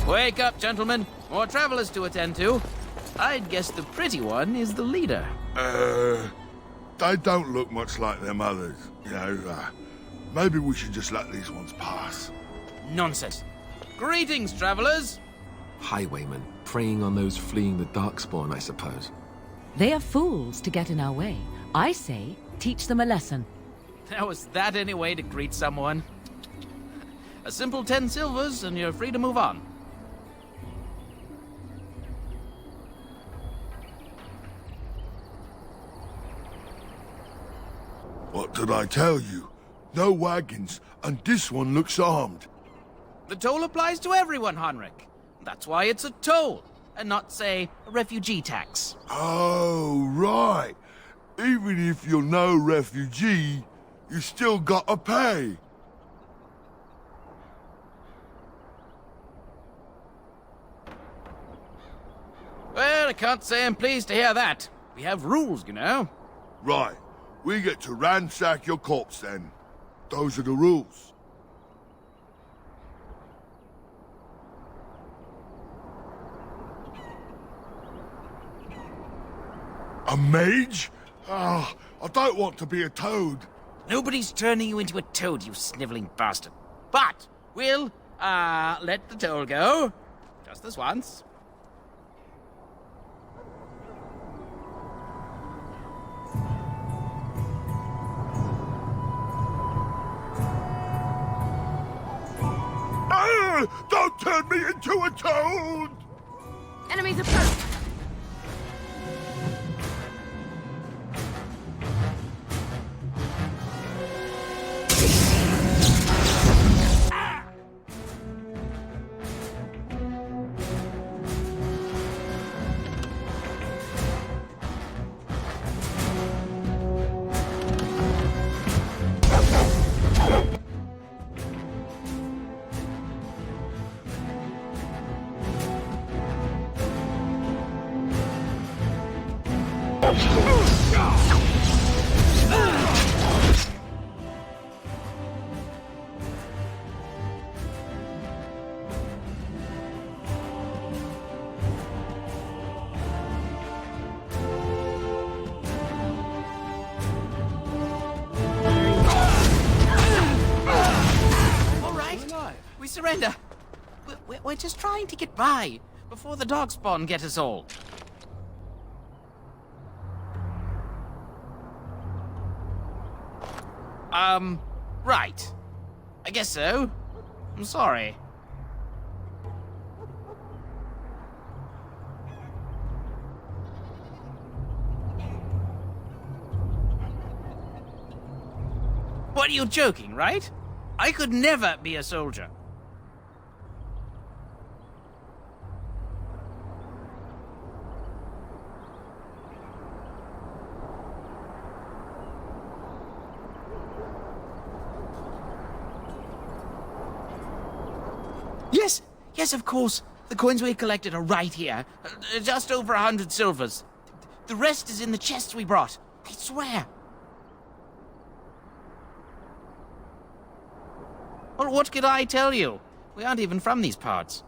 Wake up, gentlemen. More travelers to attend to. I'd guess the pretty one is the leader. They don't look much like them others. Maybe we should just let these ones pass. Nonsense. Greetings, travelers. Highwaymen, preying on those fleeing the Darkspawn, I suppose. They are fools to get in our way. I say, teach them a lesson. Now, is that any way to greet someone? A simple 10 silvers, and you're free to move on. What did I tell you? No wagons, and this one looks armed. The toll applies to everyone, Henrik. That's why it's a toll, and not, say, a refugee tax. Oh, right. Even if you're no refugee, you still gotta pay. Well, I can't say I'm pleased to hear that. We have rules, you know. Right. We get to ransack your corpse then. Those are the rules. A mage? Ah, I don't want to be a toad. Nobody's turning you into a toad, you sniveling bastard. But we'll, let the toll go. Just this once. Ah, don't turn me into a toad! Enemies approach! Surrender. We're just trying to get by before the Darkspawn get us all. Right. I guess so. I'm sorry. What, are you joking, right? I could never be a soldier. Yes, of course. The coins we collected are right here. Just over 100 silvers. The rest is in the chests we brought. I swear. Well, what could I tell you? We aren't even from these parts.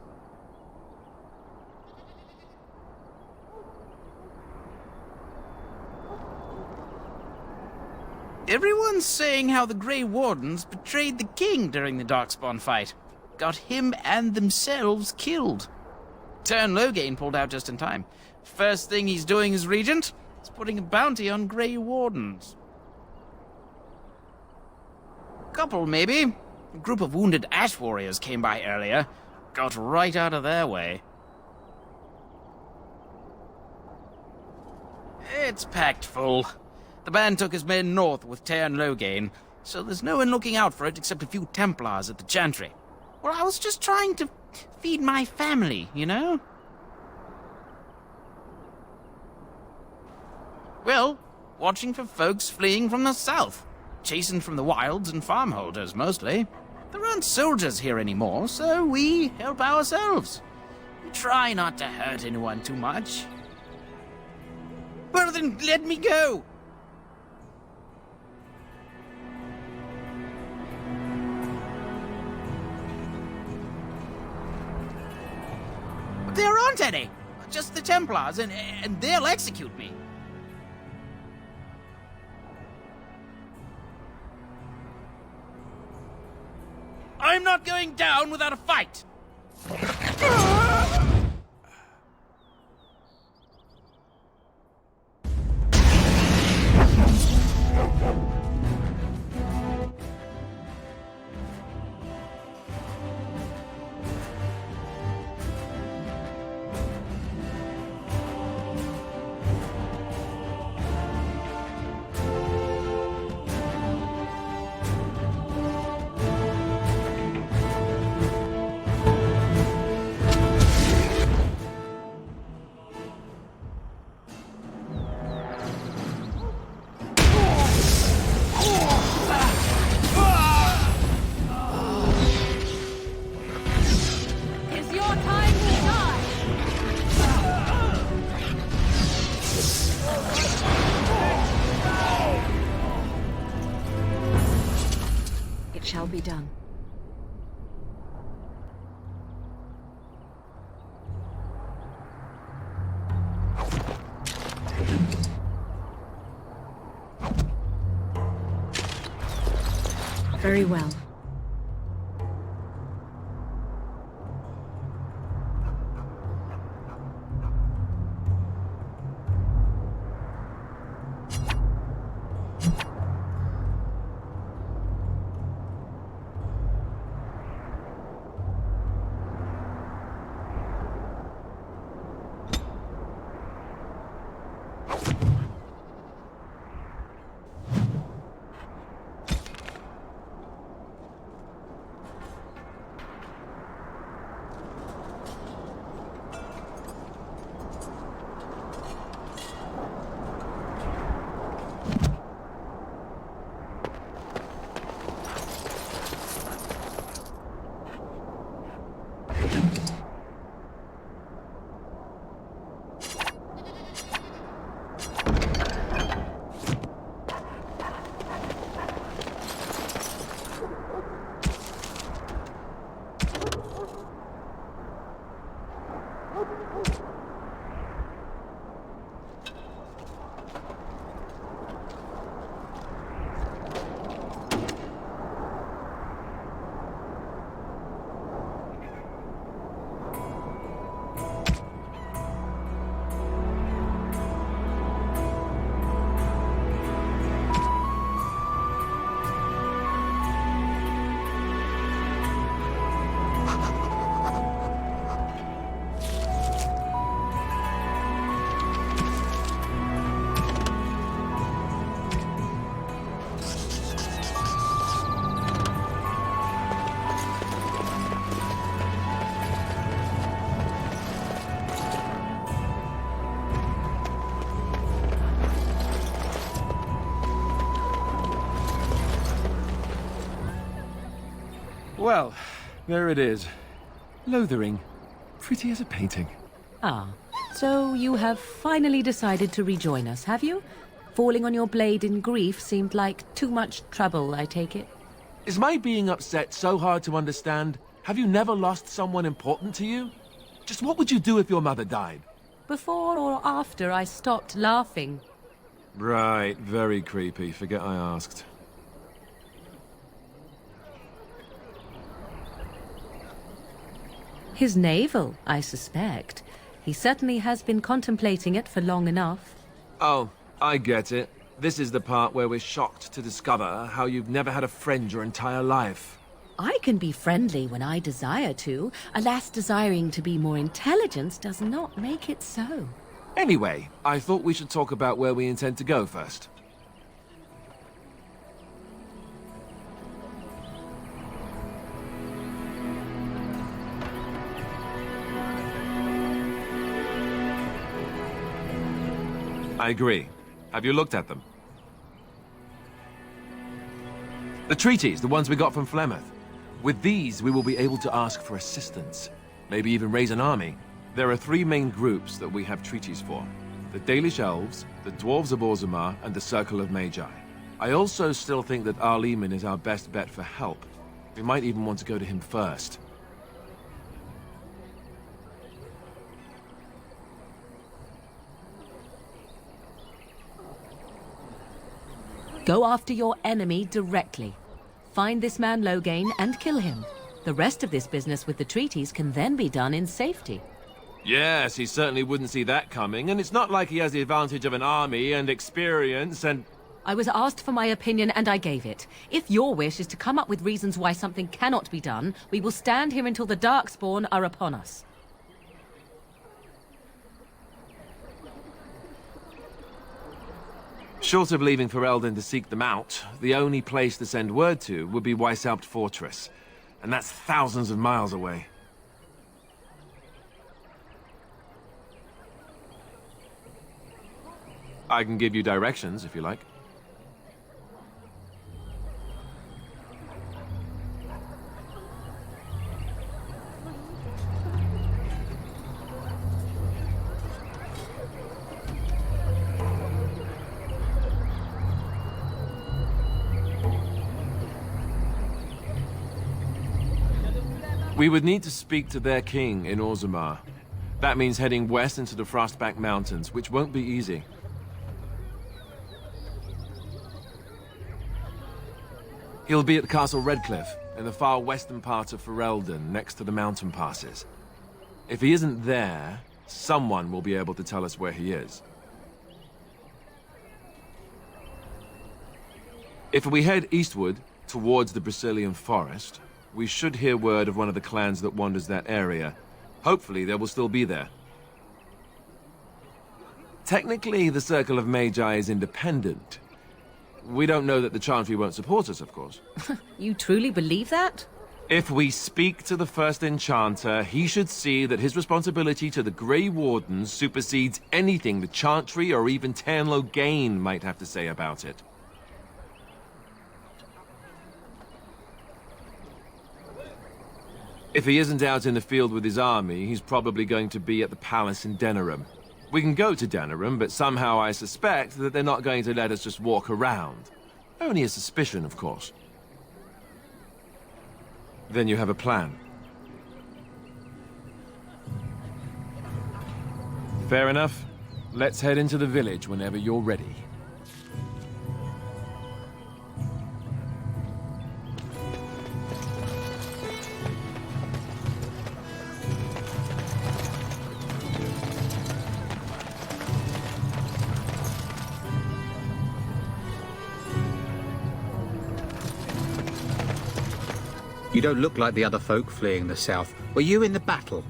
Everyone's saying how the Grey Wardens betrayed the king during the Darkspawn fight. Got him and themselves killed. Tern Loghain pulled out just in time. First thing he's doing as regent is putting a bounty on Grey Wardens. Couple, maybe. A group of wounded ash warriors came by earlier. Got right out of their way. It's packed full. The band took his men north with Tern Loghain, so there's no one looking out for it except a few Templars at the Chantry. Well, I was just trying to feed my family, you know? Well, watching for folks fleeing from the south. Chasing from the wilds and farmholders, mostly. There aren't soldiers here anymore, so we help ourselves. We try not to hurt anyone too much. Well, then let me go! There aren't any. Just the Templars, and they'll execute me. I'm not going down without a fight! Shall be done. Very well. Well, there it is. Lothering. Pretty as a painting. Ah, so you have finally decided to rejoin us, have you? Falling on your blade in grief seemed like too much trouble, I take it. Is my being upset so hard to understand? Have you never lost someone important to you? Just what would you do if your mother died? Before or after I stopped laughing? Right, very creepy. Forget I asked. His navel, I suspect. He certainly has been contemplating it for long enough. Oh, I get it. This is the part where we're shocked to discover how you've never had a friend your entire life. I can be friendly when I desire to. Alas, desiring to be more intelligent does not make it so. Anyway, I thought we should talk about where we intend to go first. I agree. Have you looked at them? The treaties, the ones we got from Flemeth. With these, we will be able to ask for assistance. Maybe even raise an army. There are three main groups that we have treaties for. The Dalish Elves, the Dwarves of Orzammar, and the Circle of Magi. I also still think that Arleman is our best bet for help. We might even want to go to him first. Go after your enemy directly. Find this man Loghain and kill him. The rest of this business with the treaties can then be done in safety. Yes, he certainly wouldn't see that coming, and it's not like he has the advantage of an army and experience and... I was asked for my opinion and I gave it. If your wish is to come up with reasons why something cannot be done, we will stand here until the Darkspawn are upon us. Short of leaving Ferelden to seek them out, the only place to send word to would be Weishaupt Fortress. And that's thousands of miles away. I can give you directions, if you like. We would need to speak to their king in Orzammar. That means heading west into the Frostback Mountains, which won't be easy. He'll be at Castle Redcliffe, in the far western part of Ferelden, next to the mountain passes. If he isn't there, someone will be able to tell us where he is. If we head eastward, towards the Brazilian forest, we should hear word of one of the clans that wanders that area. Hopefully, they will still be there. Technically, the Circle of Magi is independent. We don't know that the Chantry won't support us, of course. You truly believe that? If we speak to the first Enchanter, he should see that his responsibility to the Grey Wardens supersedes anything the Chantry or even Loghain might have to say about it. If he isn't out in the field with his army, he's probably going to be at the palace in Denerim. We can go to Denerim, but somehow I suspect that they're not going to let us just walk around. Only a suspicion, of course. Then you have a plan. Fair enough. Let's head into the village whenever you're ready. You don't look like the other folk fleeing the south. Were you in the battle?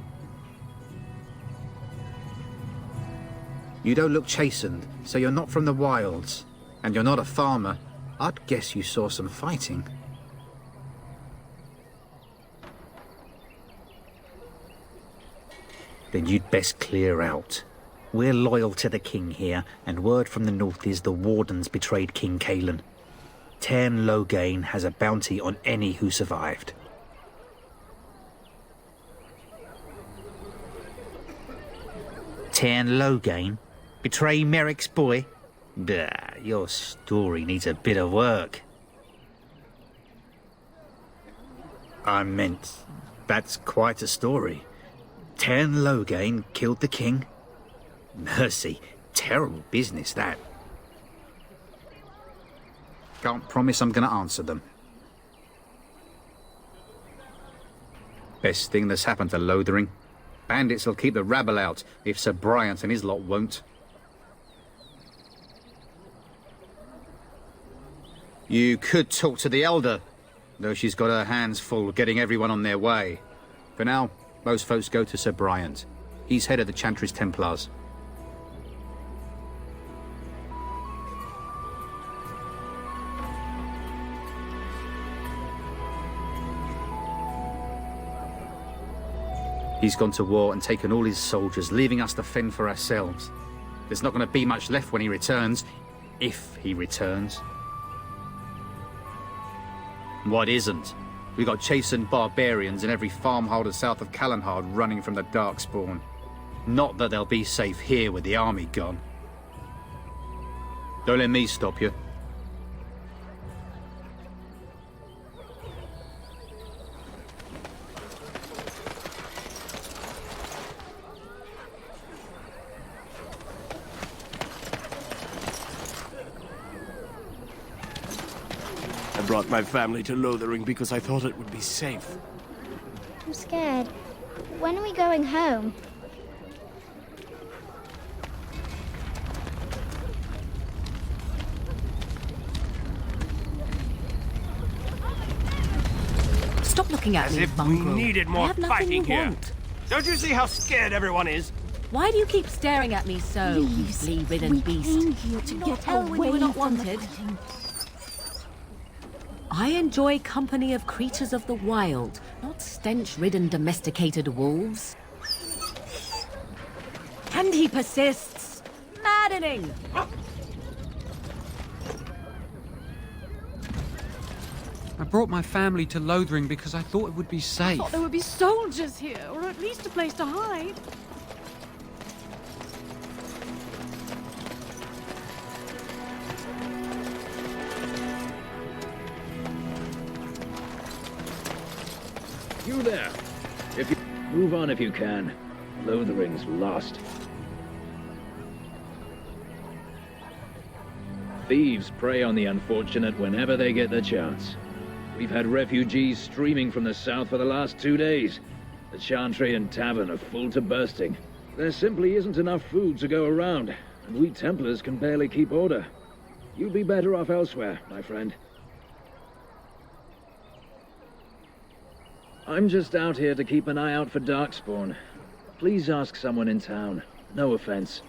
You don't look chastened, so you're not from the wilds. And you're not a farmer. I'd guess you saw some fighting. Then you'd best clear out. We're loyal to the king here, and word from the north is the Wardens betrayed King Cailan. Loghain has a bounty on any who survived. Loghain? Betray Merrick's boy? Your story needs a bit of work. I meant, that's quite a story. Loghain killed the king? Mercy, terrible business that. Can't promise I'm gonna answer them. Best thing that's happened to Lothering. Bandits will keep the rabble out, if Sir Bryant and his lot won't. You could talk to the Elder, though she's got her hands full getting everyone on their way. For now, most folks go to Sir Bryant. He's head of the Chantry's Templars. He's gone to war and taken all his soldiers, leaving us to fend for ourselves. There's not going to be much left when he returns, if he returns. What isn't? We got chastened barbarians in every farmholder south of Calenhard running from the Darkspawn. Not that they'll be safe here with the army gone. Don't let me stop you. I brought my family to Lothering because I thought it would be safe. I'm scared. When are we going home? Stop looking at As me, if we mongrel. needed I more have nothing fighting you here. want. Don't you see how scared everyone is? Why do you keep staring at me so, you flea-ridden beast? Came here to Did you get not tell when you away were not from the wanted? fighting. I enjoy company of creatures of the wild, not stench-ridden domesticated wolves. And he persists. Maddening! I brought my family to Lothering because I thought it would be safe. Thought there would be soldiers here, or at least a place to hide. You there. If you move on if you can. Lothering's lost. Thieves prey on the unfortunate whenever they get the chance. We've had refugees streaming from the south for the last 2 days. The Chantry and Tavern are full to bursting. There simply isn't enough food to go around, and we Templars can barely keep order. You'd be better off elsewhere, my friend. I'm just out here to keep an eye out for Darkspawn. Please ask someone in town. No offense.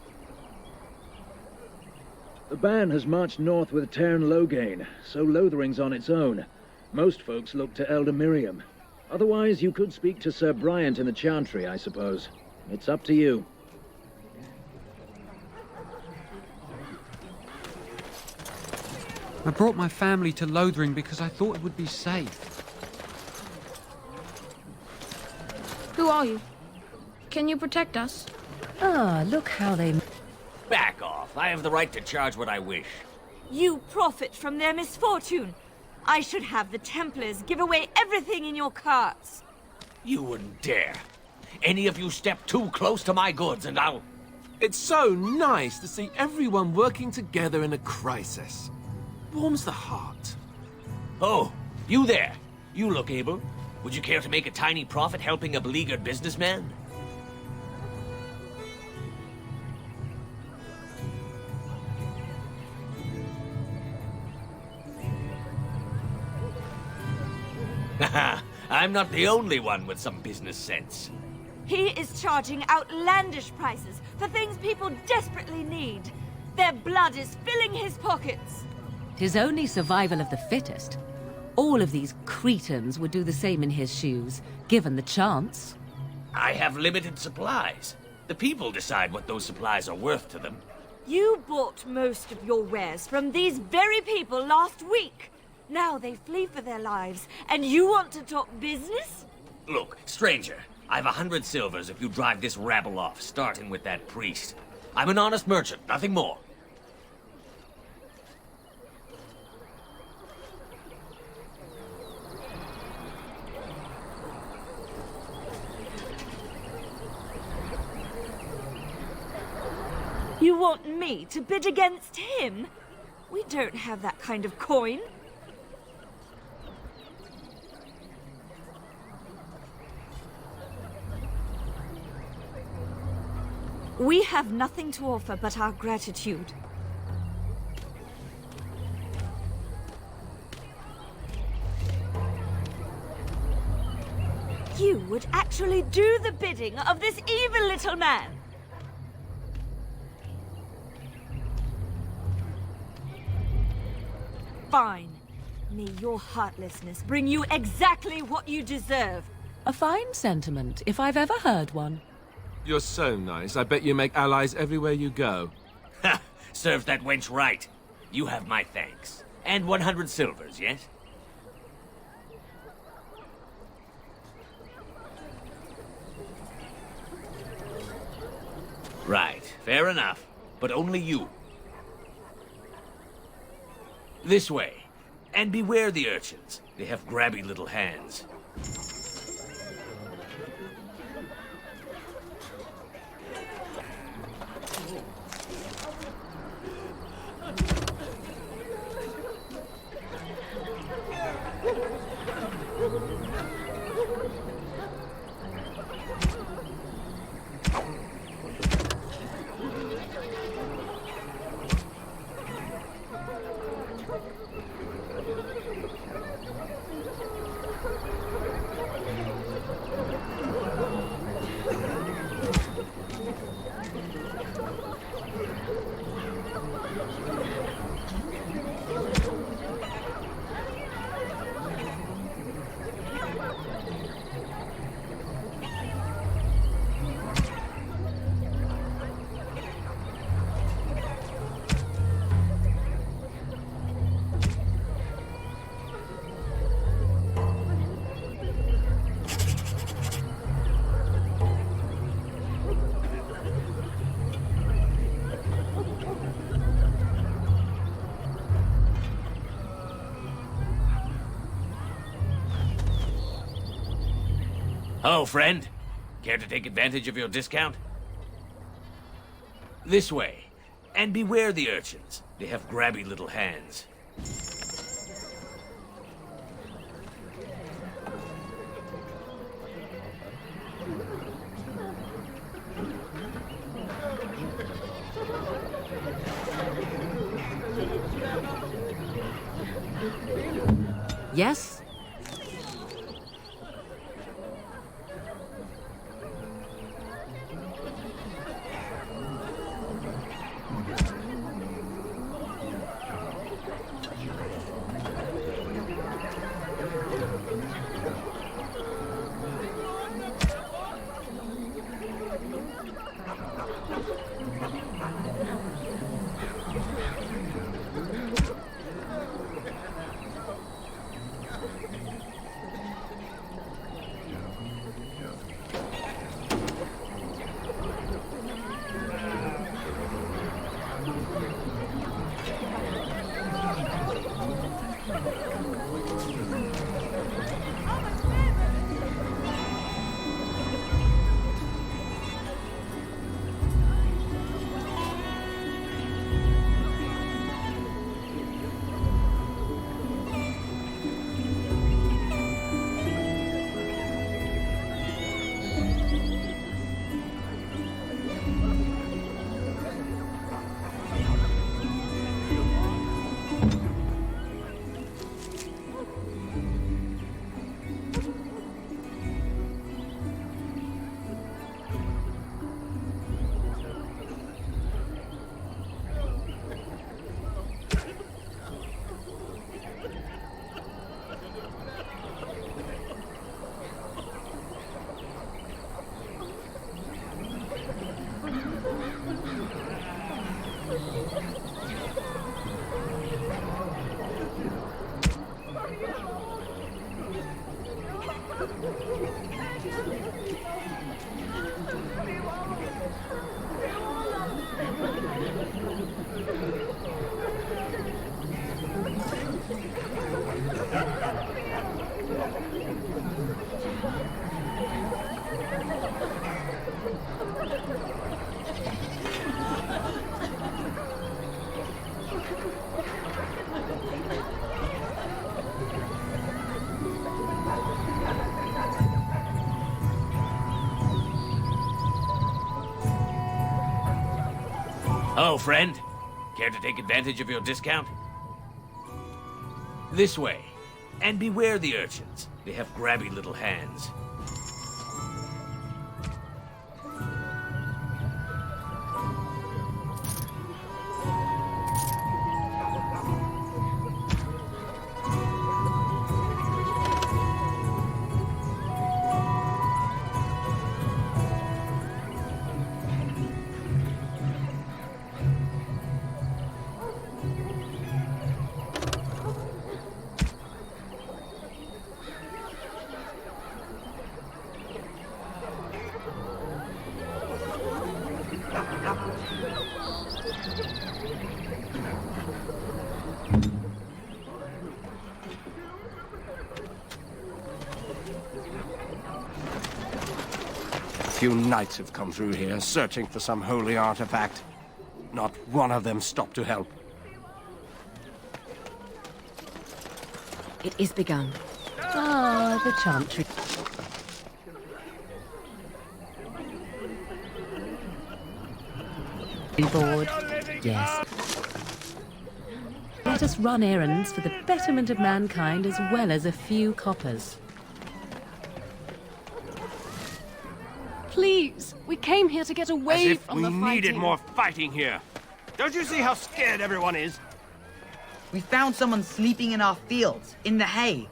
The band has marched north with Tern Loghain, so Lothering's on its own. Most folks look to Elder Miriam. Otherwise, you could speak to Sir Bryant in the Chantry, I suppose. It's up to you. I brought my family to Lothering because I thought it would be safe. Who are you? Can you protect us? Ah, look how they... Back off. I have the right to charge what I wish. You profit from their misfortune. I should have the Templars give away everything in your carts. You wouldn't dare. Any of you step too close to my goods and I'll... It's so nice to see everyone working together in a crisis. Warms the heart. Oh, you there. You look able. Would you care to make a tiny profit helping a beleaguered businessman? Haha, I'm not the only one with some business sense. He is charging outlandish prices for things people desperately need. Their blood is filling his pockets. 'Tis only survival of the fittest. All of these cretins would do the same in his shoes, given the chance. I have limited supplies. The people decide what those supplies are worth to them. You bought most of your wares from these very people last week. Now they flee for their lives, and you want to talk business? Look, stranger, I've 100 silvers if you drive this rabble off, starting with that priest. I'm an honest merchant, nothing more. You want me to bid against him? We don't have that kind of coin. We have nothing to offer but our gratitude. You would actually do the bidding of this evil little man. Fine. May your heartlessness bring you exactly what you deserve. A fine sentiment, if I've ever heard one. You're so nice. I bet you make allies everywhere you go. Ha! Serves that wench right. You have my thanks. And 100 silvers, yes? Right, fair enough. But only you. This way. And beware the urchins. They have grabby little hands. Hello, friend. Care to take advantage of your discount? This way. And beware the urchins. They have grabby little hands. Yes? Hello, friend. Care to take advantage of your discount? This way. And beware the urchins. They have grabby little hands. Few knights have come through here, searching for some holy artifact. Not one of them stopped to help. It is begun. Ah, the chantry. Board. Yes. Let us run errands for the betterment of mankind as well as a few coppers. Please, we came here to get away As if from we the fighting. needed more fighting here. Don't you see how scared everyone is? We found someone sleeping in our fields, in the hay.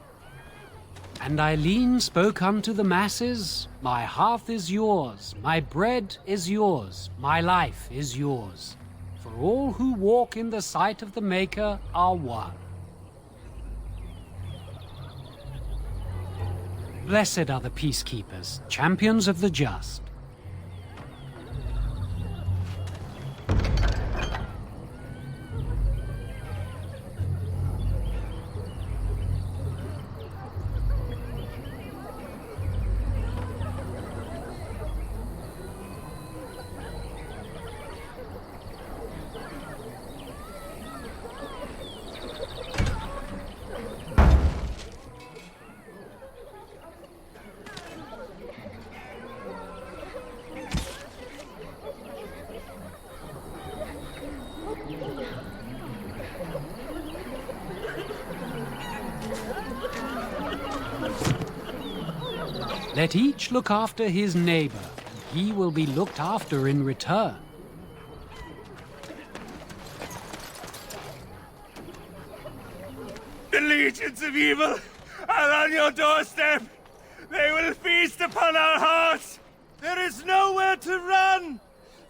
And Eileen spoke unto the masses, my hearth is yours, my bread is yours, my life is yours. For all who walk in the sight of the Maker are one. Blessed are the peacekeepers, champions of the just. Let each look after his neighbor, and he will be looked after in return. The legions of evil are on your doorstep. They will feast upon our hearts. There is nowhere to run.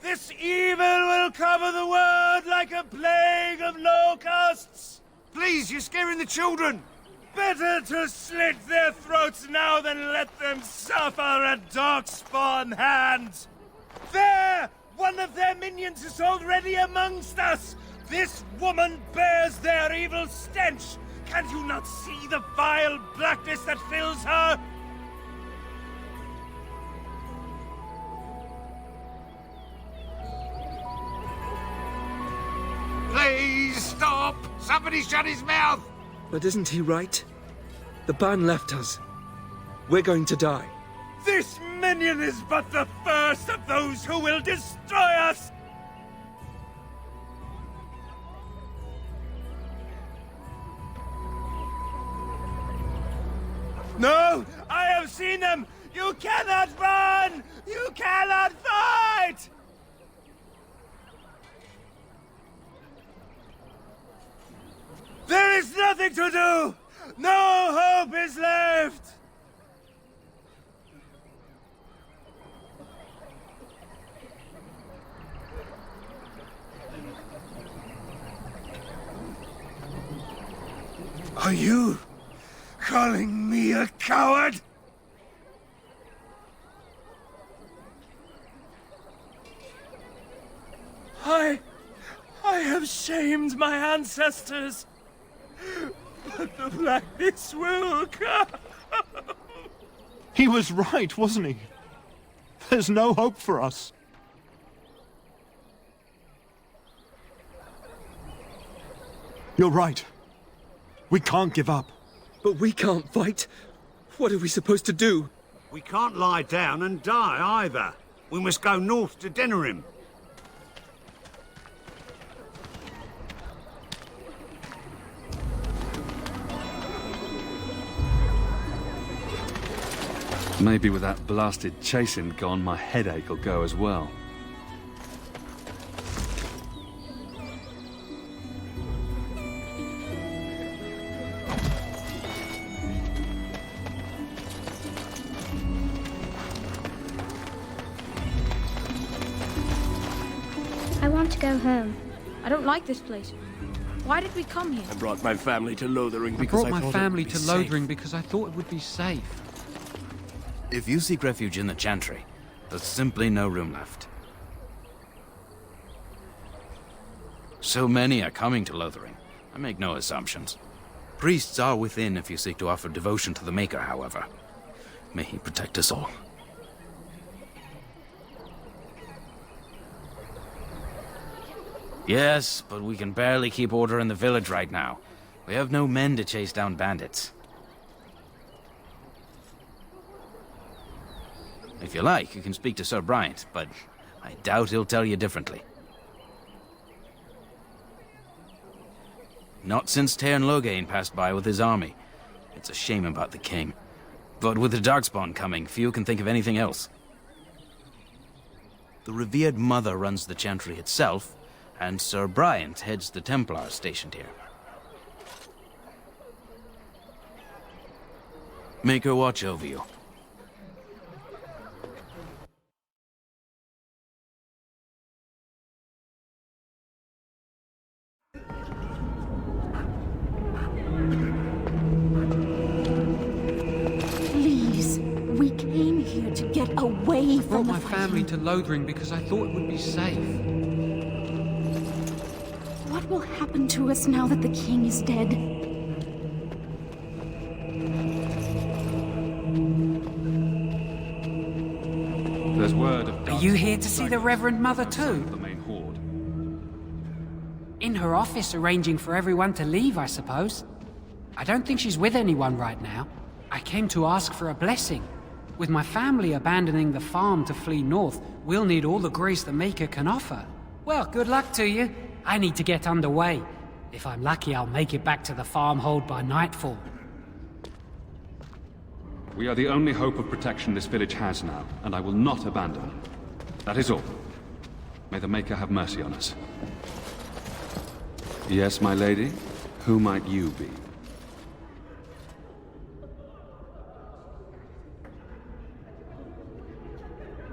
This evil will cover the world like a plague of locusts. Please, you're scaring the children. Better to slit their throats now than let them suffer at Darkspawn hands. There! One of their minions is already amongst us. This woman bears their evil stench. Can you not see the vile blackness that fills her? Please stop! Somebody shut his mouth! But isn't he right? The ban left us. We're going to die. This minion is but the first of those who will destroy us! No! I have seen them! You cannot run! You cannot fight! There is nothing to do! No hope is left! Are you calling me a coward? I have shamed my ancestors. But the blackness will come. He was right, wasn't he? There's no hope for us. You're right. We can't give up. But we can't fight. What are we supposed to do? We can't lie down and die either. We must go north to Denerim. Maybe with that blasted chasing gone, my headache will go as well. I want to go home. I don't like this place. Why did we come here? I brought my family to Lothering I because brought I my thought family it would to be safe. Lothering because I thought it would be safe. If you seek refuge in the Chantry, there's simply no room left. So many are coming to Lothering. I make no assumptions. Priests are within if you seek to offer devotion to the Maker, however. May he protect us all. Yes, but we can barely keep order in the village right now. We have no men to chase down bandits. If you like, you can speak to Sir Bryant, but I doubt he'll tell you differently. Not since Tairn Loghain passed by with his army. It's a shame about the king. But with the Darkspawn coming, few can think of anything else. The revered mother runs the Chantry itself, and Sir Bryant heads the Templars stationed here. Make her watch over you. Please, we came here to get away I brought from the my family to Lothering because I thought it would be safe. What will happen to us now that the king is dead? There's word of Are you here to see the Reverend Mother too? the main horde. In her office arranging for everyone to leave, I suppose. I don't think she's with anyone right now. I came to ask for a blessing. With my family abandoning the farm to flee north, we'll need all the grace the Maker can offer. Well, good luck to you. I need to get underway. If I'm lucky, I'll make it back to the farmhold by nightfall. We are the only hope of protection this village has now, and I will not abandon them. That is all. May the Maker have mercy on us. Yes, my lady? Who might you be?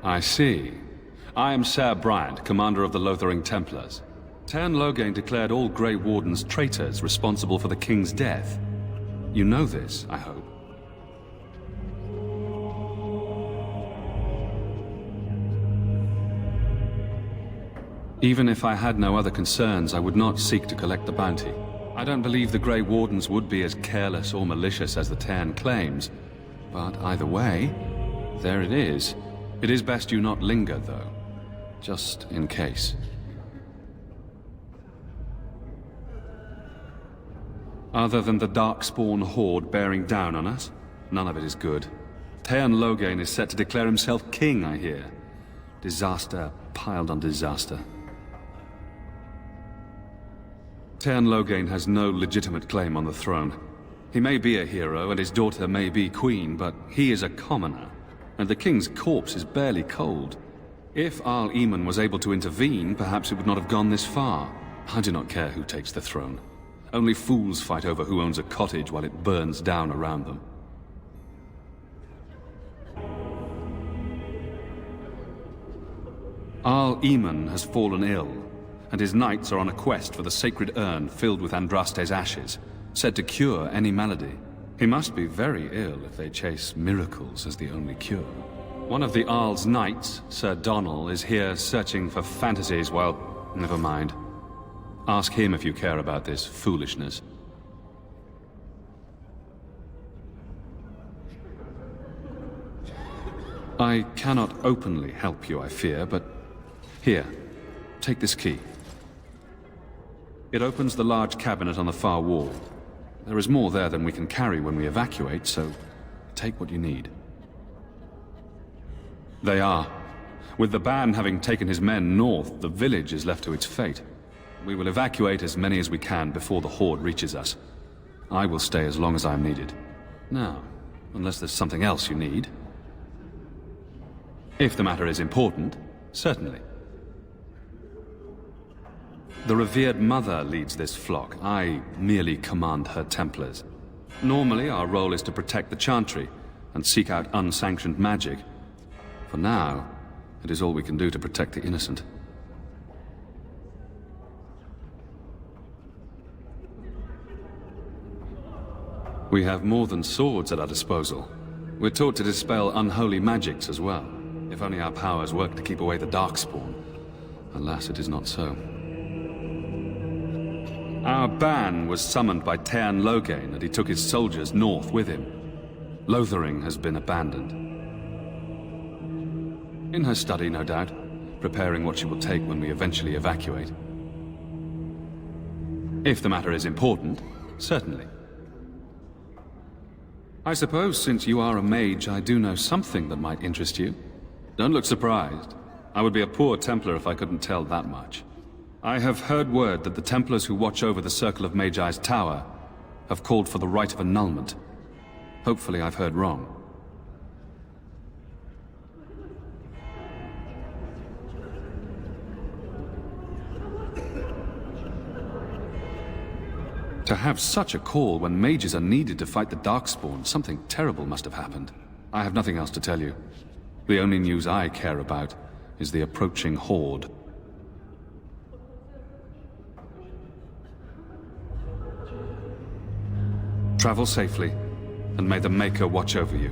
I see. I am Ser Bryant, commander of the Lothering Templars. Tern Loghain declared all Grey Wardens traitors responsible for the king's death. You know this, I hope. Even if I had no other concerns, I would not seek to collect the bounty. I don't believe the Grey Wardens would be as careless or malicious as the Tern claims. But either way, there it is. It is best you not linger, though. Just in case. Other than the Darkspawn horde bearing down on us, none of it is good. Tern Loghain is set to declare himself king, I hear. Disaster piled on disaster. Tern Loghain has no legitimate claim on the throne. He may be a hero, and his daughter may be queen, but he is a commoner, and the king's corpse is barely cold. If Arl Eamon was able to intervene, perhaps it would not have gone this far. I do not care who takes the throne. Only fools fight over who owns a cottage while it burns down around them. Arl Eamon has fallen ill, and his knights are on a quest for the sacred urn filled with Andraste's ashes, said to cure any malady. He must be very ill if they chase miracles as the only cure. One of the Arl's knights, Sir Donnell, is here searching for fantasies while... never mind. Ask him if you care about this foolishness. I cannot openly help you, I fear, but... here, take this key. It opens the large cabinet on the far wall. There is more there than we can carry when we evacuate, so take what you need. They are. With the Ban having taken his men north, the village is left to its fate. We will evacuate as many as we can before the horde reaches us. I will stay as long as I am needed. Now, unless there's something else you need. If the matter is important, certainly. The revered mother leads this flock. I merely command her Templars. Normally, our role is to protect the Chantry and seek out unsanctioned magic. For now, it is all we can do to protect the innocent. We have more than swords at our disposal. We're taught to dispel unholy magics as well. If only our powers work to keep away the Darkspawn. Alas, it is not so. Our Ban was summoned by Tern Loghain, and he took his soldiers north with him. Lothering has been abandoned. In her study, no doubt, preparing what she will take when we eventually evacuate. If the matter is important, certainly. I suppose since you are a mage, I do know something that might interest you. Don't look surprised. I would be a poor Templar if I couldn't tell that much. I have heard word that the Templars who watch over the Circle of Magi's tower have called for the rite of annulment. Hopefully I've heard wrong. To have such a call when mages are needed to fight the Darkspawn, something terrible must have happened. I have nothing else to tell you. The only news I care about is the approaching horde. Travel safely, and may the Maker watch over you.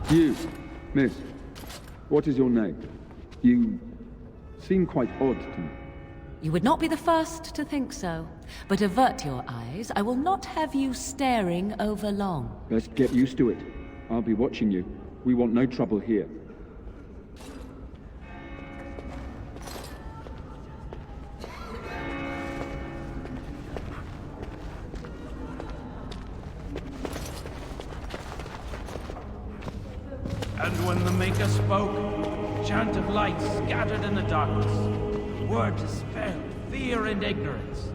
You, miss, what is your name? You seem quite odd to me. You would not be the first to think so. But avert your eyes. I will not have you staring over long. Best get used to it. I'll be watching you. We want no trouble here. And when the Maker spoke, chant of light scattered in the darkness, word dispelled fear and ignorance.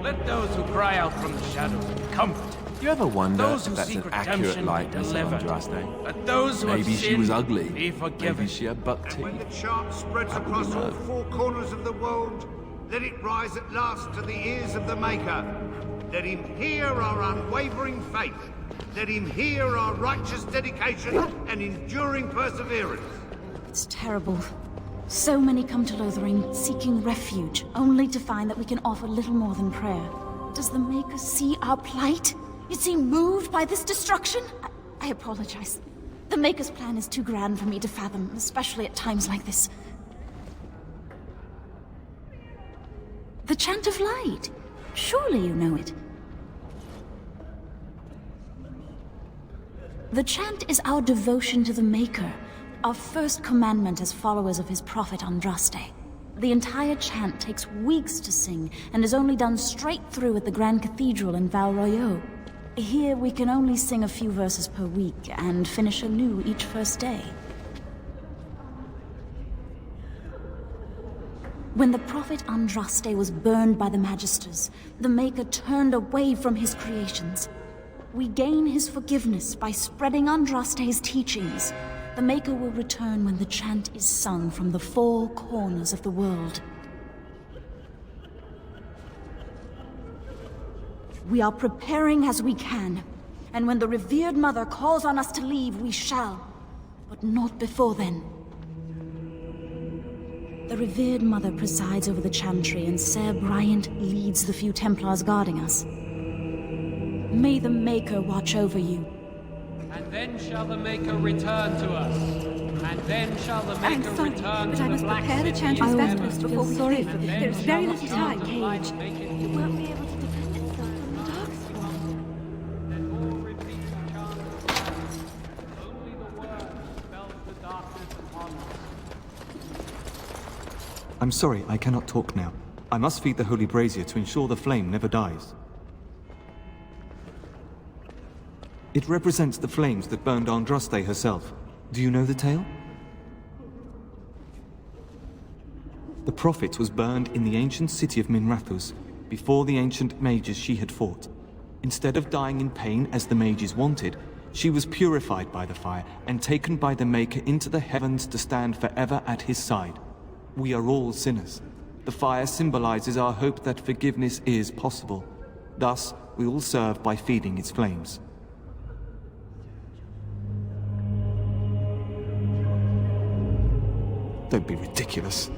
Let those who cry out from the shadows be comforted. You ever wonder Those if who that's seek an accurate redemption be likeness of delivered. Andraste? Let those who have Maybe she sinned was ugly. be forgiven. Maybe she had buck teeth. When the chant spreads How would across we all know? four corners of the world, let it rise at last to the ears of the Maker. Let him hear our unwavering faith. Let him hear our righteous dedication and enduring perseverance. It's terrible. So many come to Lothering seeking refuge, only to find that we can offer little more than prayer. Does the Maker see our plight? Is he moved by this destruction? I apologize. The Maker's plan is too grand for me to fathom, especially at times like this. The Chant of Light. Surely you know it. The chant is our devotion to the Maker, our first commandment as followers of his prophet Andraste. The entire chant takes weeks to sing and is only done straight through at the Grand Cathedral in Val Royeaux. Here we can only sing a few verses per week and finish anew each first day. When the prophet Andraste was burned by the Magisters, the Maker turned away from his creations. We gain his forgiveness by spreading Andraste's teachings. The Maker will return when the chant is sung from the four corners of the world. We are preparing as we can, and when the revered Mother calls on us to leave, we shall. But not before then. The revered Mother presides over the chantry, and Ser Bryant leads the few Templars guarding us. May the Maker watch over you. And then shall the Maker return to us. And then shall the Maker return to the Black City. Chantry's vestments before we sorry leave. for this. There's very little time, Cage. You won't be able to defend itself from the Darkspawn. I'm sorry, I cannot talk now. I must feed the holy brazier to ensure the flame never dies. It represents the flames that burned Andraste herself. Do you know the tale? The prophet was burned in the ancient city of Minrathous, before the ancient mages she had fought. Instead of dying in pain as the mages wanted, she was purified by the fire and taken by the Maker into the heavens to stand forever at his side. We are all sinners. The fire symbolizes our hope that forgiveness is possible. Thus, we all serve by feeding its flames. Don't be ridiculous.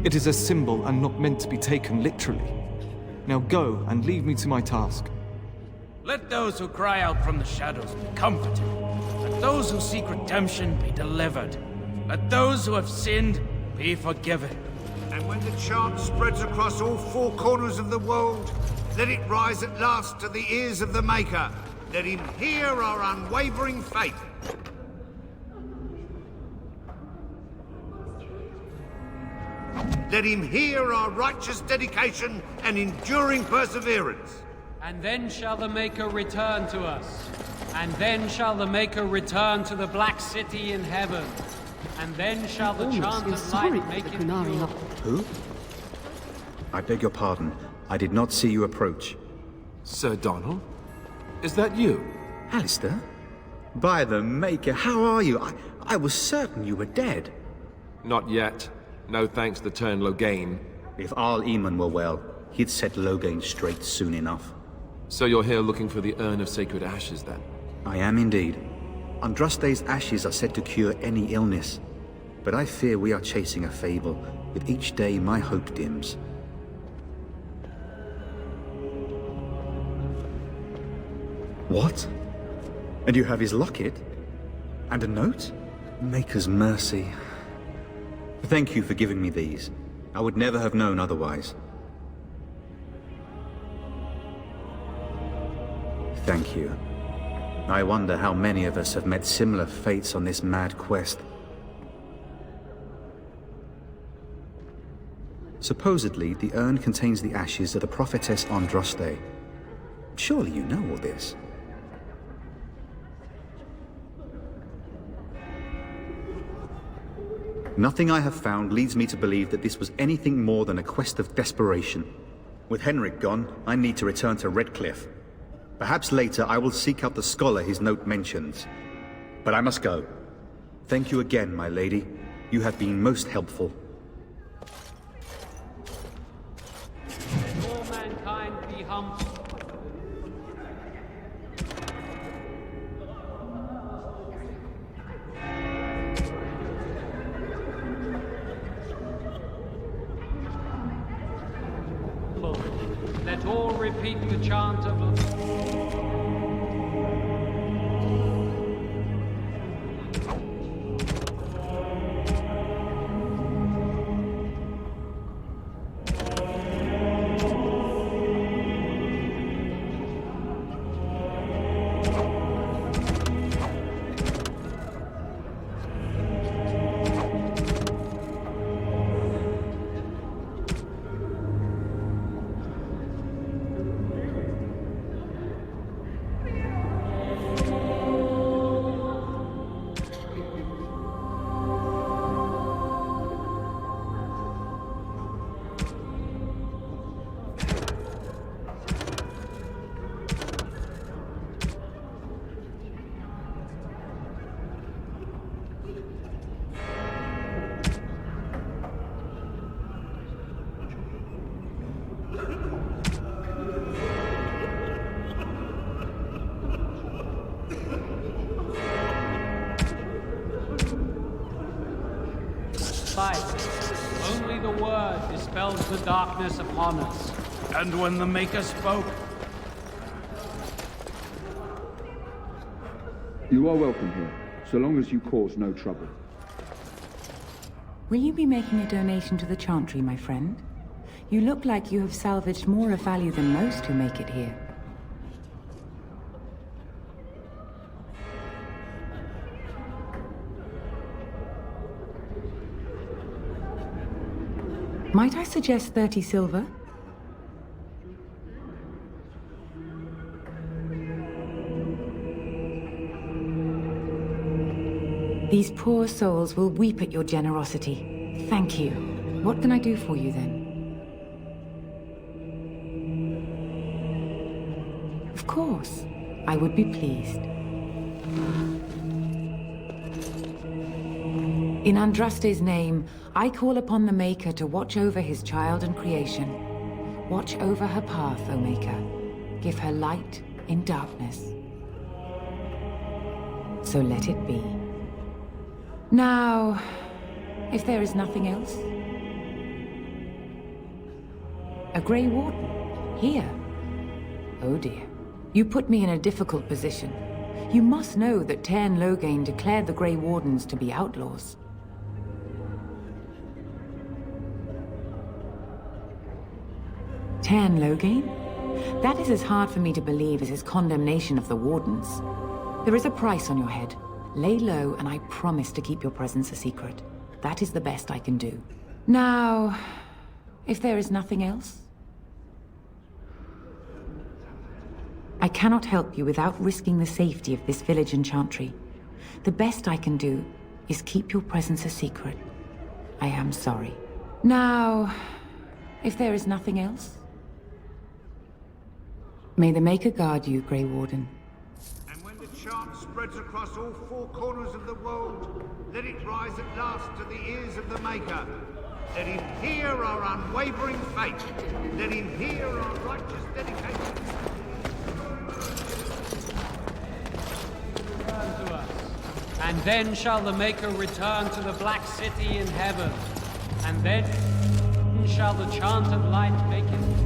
It is a symbol and not meant to be taken literally. Now go and leave me to my task. Let those who cry out from the shadows be comforted. Let those who seek redemption be delivered. Let those who have sinned be forgiven. And when the chant spreads across all four corners of the world, let it rise at last to the ears of the Maker. Let him hear our unwavering faith. Let him hear our righteous dedication and enduring perseverance. And then shall the Maker return to us. And then shall the Maker return to the Black City in heaven. And then shall the chant of light make it pure. Who? I beg your pardon. I did not see you approach. Sir Donald? Is that you? Alistair? By the Maker, how are you? I was certain you were dead. Not yet. No thanks to Turn Logain. If Arl Eamon were well, he'd set Logain straight soon enough. So you're here looking for the Urn of Sacred Ashes, then? I am indeed. Andraste's ashes are said to cure any illness. But I fear we are chasing a fable. With each day, my hope dims. What? And you have his locket? And a note? Maker's mercy. Thank you for giving me these. I would never have known otherwise. Thank you. I wonder how many of us have met similar fates on this mad quest. Supposedly, the urn contains the ashes of the prophetess Andraste. Surely you know all this. Nothing I have found leads me to believe that this was anything more than a quest of desperation. With Henrik gone, I need to return to Redcliffe. Perhaps later I will seek out the scholar his note mentions. But I must go. Thank you again, my lady. You have been most helpful. Let all mankind be humble. Let all repeat the chant of only the word dispels the darkness upon us. And when the Maker spoke, You are welcome here, so long as you cause no trouble. Will you be making a donation to the Chantry, my friend? You look like you have salvaged more of value than most who make it here. Might I suggest 30 silver? These poor souls will weep at your generosity. Thank you. What can I do for you then? Of course, I would be pleased. In Andraste's name, I call upon the Maker to watch over his child and creation. Watch over her path, O Maker. Give her light in darkness. So let it be. Now, if there is nothing else... A Grey Warden? Here? Oh dear. You put me in a difficult position. You must know that Tairn Loghain declared the Grey Wardens to be outlaws. Tairn Loghain? That is as hard for me to believe as his condemnation of the Wardens. There is a price on your head. Lay low, and I promise to keep your presence a secret. That is the best I can do. Now, if there is nothing else... I cannot help you without risking the safety of this village and Chantry. The best I can do is keep your presence a secret. I am sorry. Now, if there is nothing else... May the Maker guard you, Grey Warden. And when the chant spreads across all four corners of the world, let it rise at last to the ears of the Maker. Let him hear our unwavering faith. Let him hear our righteous dedication. Return to us. And then shall the Maker return to the Black City in heaven. And then shall the chant of light make it.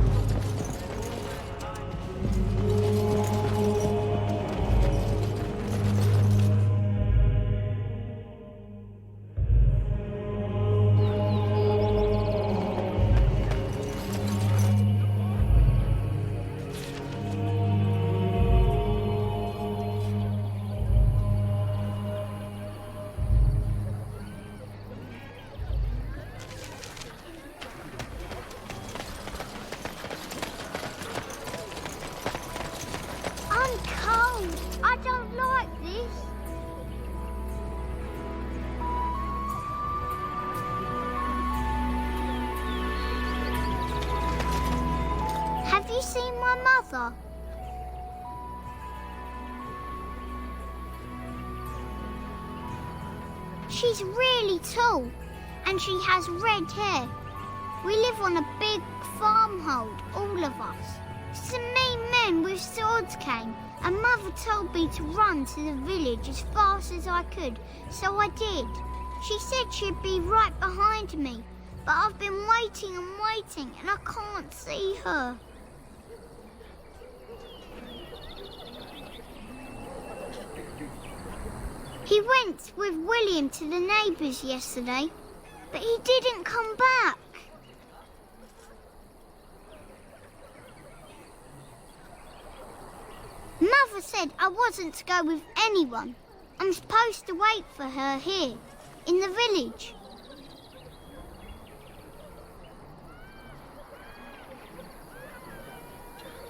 I'm cold. I don't like this. Have you seen my mother? She's really tall, and she has red hair. We live on a big farmhold, all of us. Some mean men with swords came, and Mother told me to run to the village as fast as I could, so I did. She said she'd be right behind me, but I've been waiting and waiting, and I can't see her. He went with William to the neighbours yesterday, but he didn't come back. Mother said I wasn't to go with anyone. I'm supposed to wait for her here, in the village.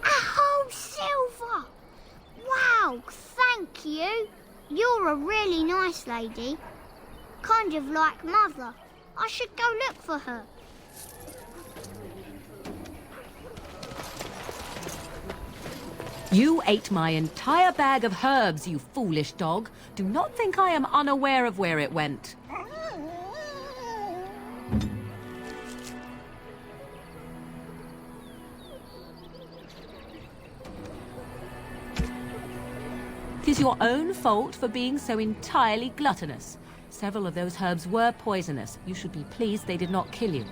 A whole silver! Wow, thank you. You're a really nice lady. Kind of like Mother. I should go look for her. You ate my entire bag of herbs, you foolish dog. Do not think I am unaware of where it went. It is your own fault for being so entirely gluttonous. Several of those herbs were poisonous. You should be pleased they did not kill you.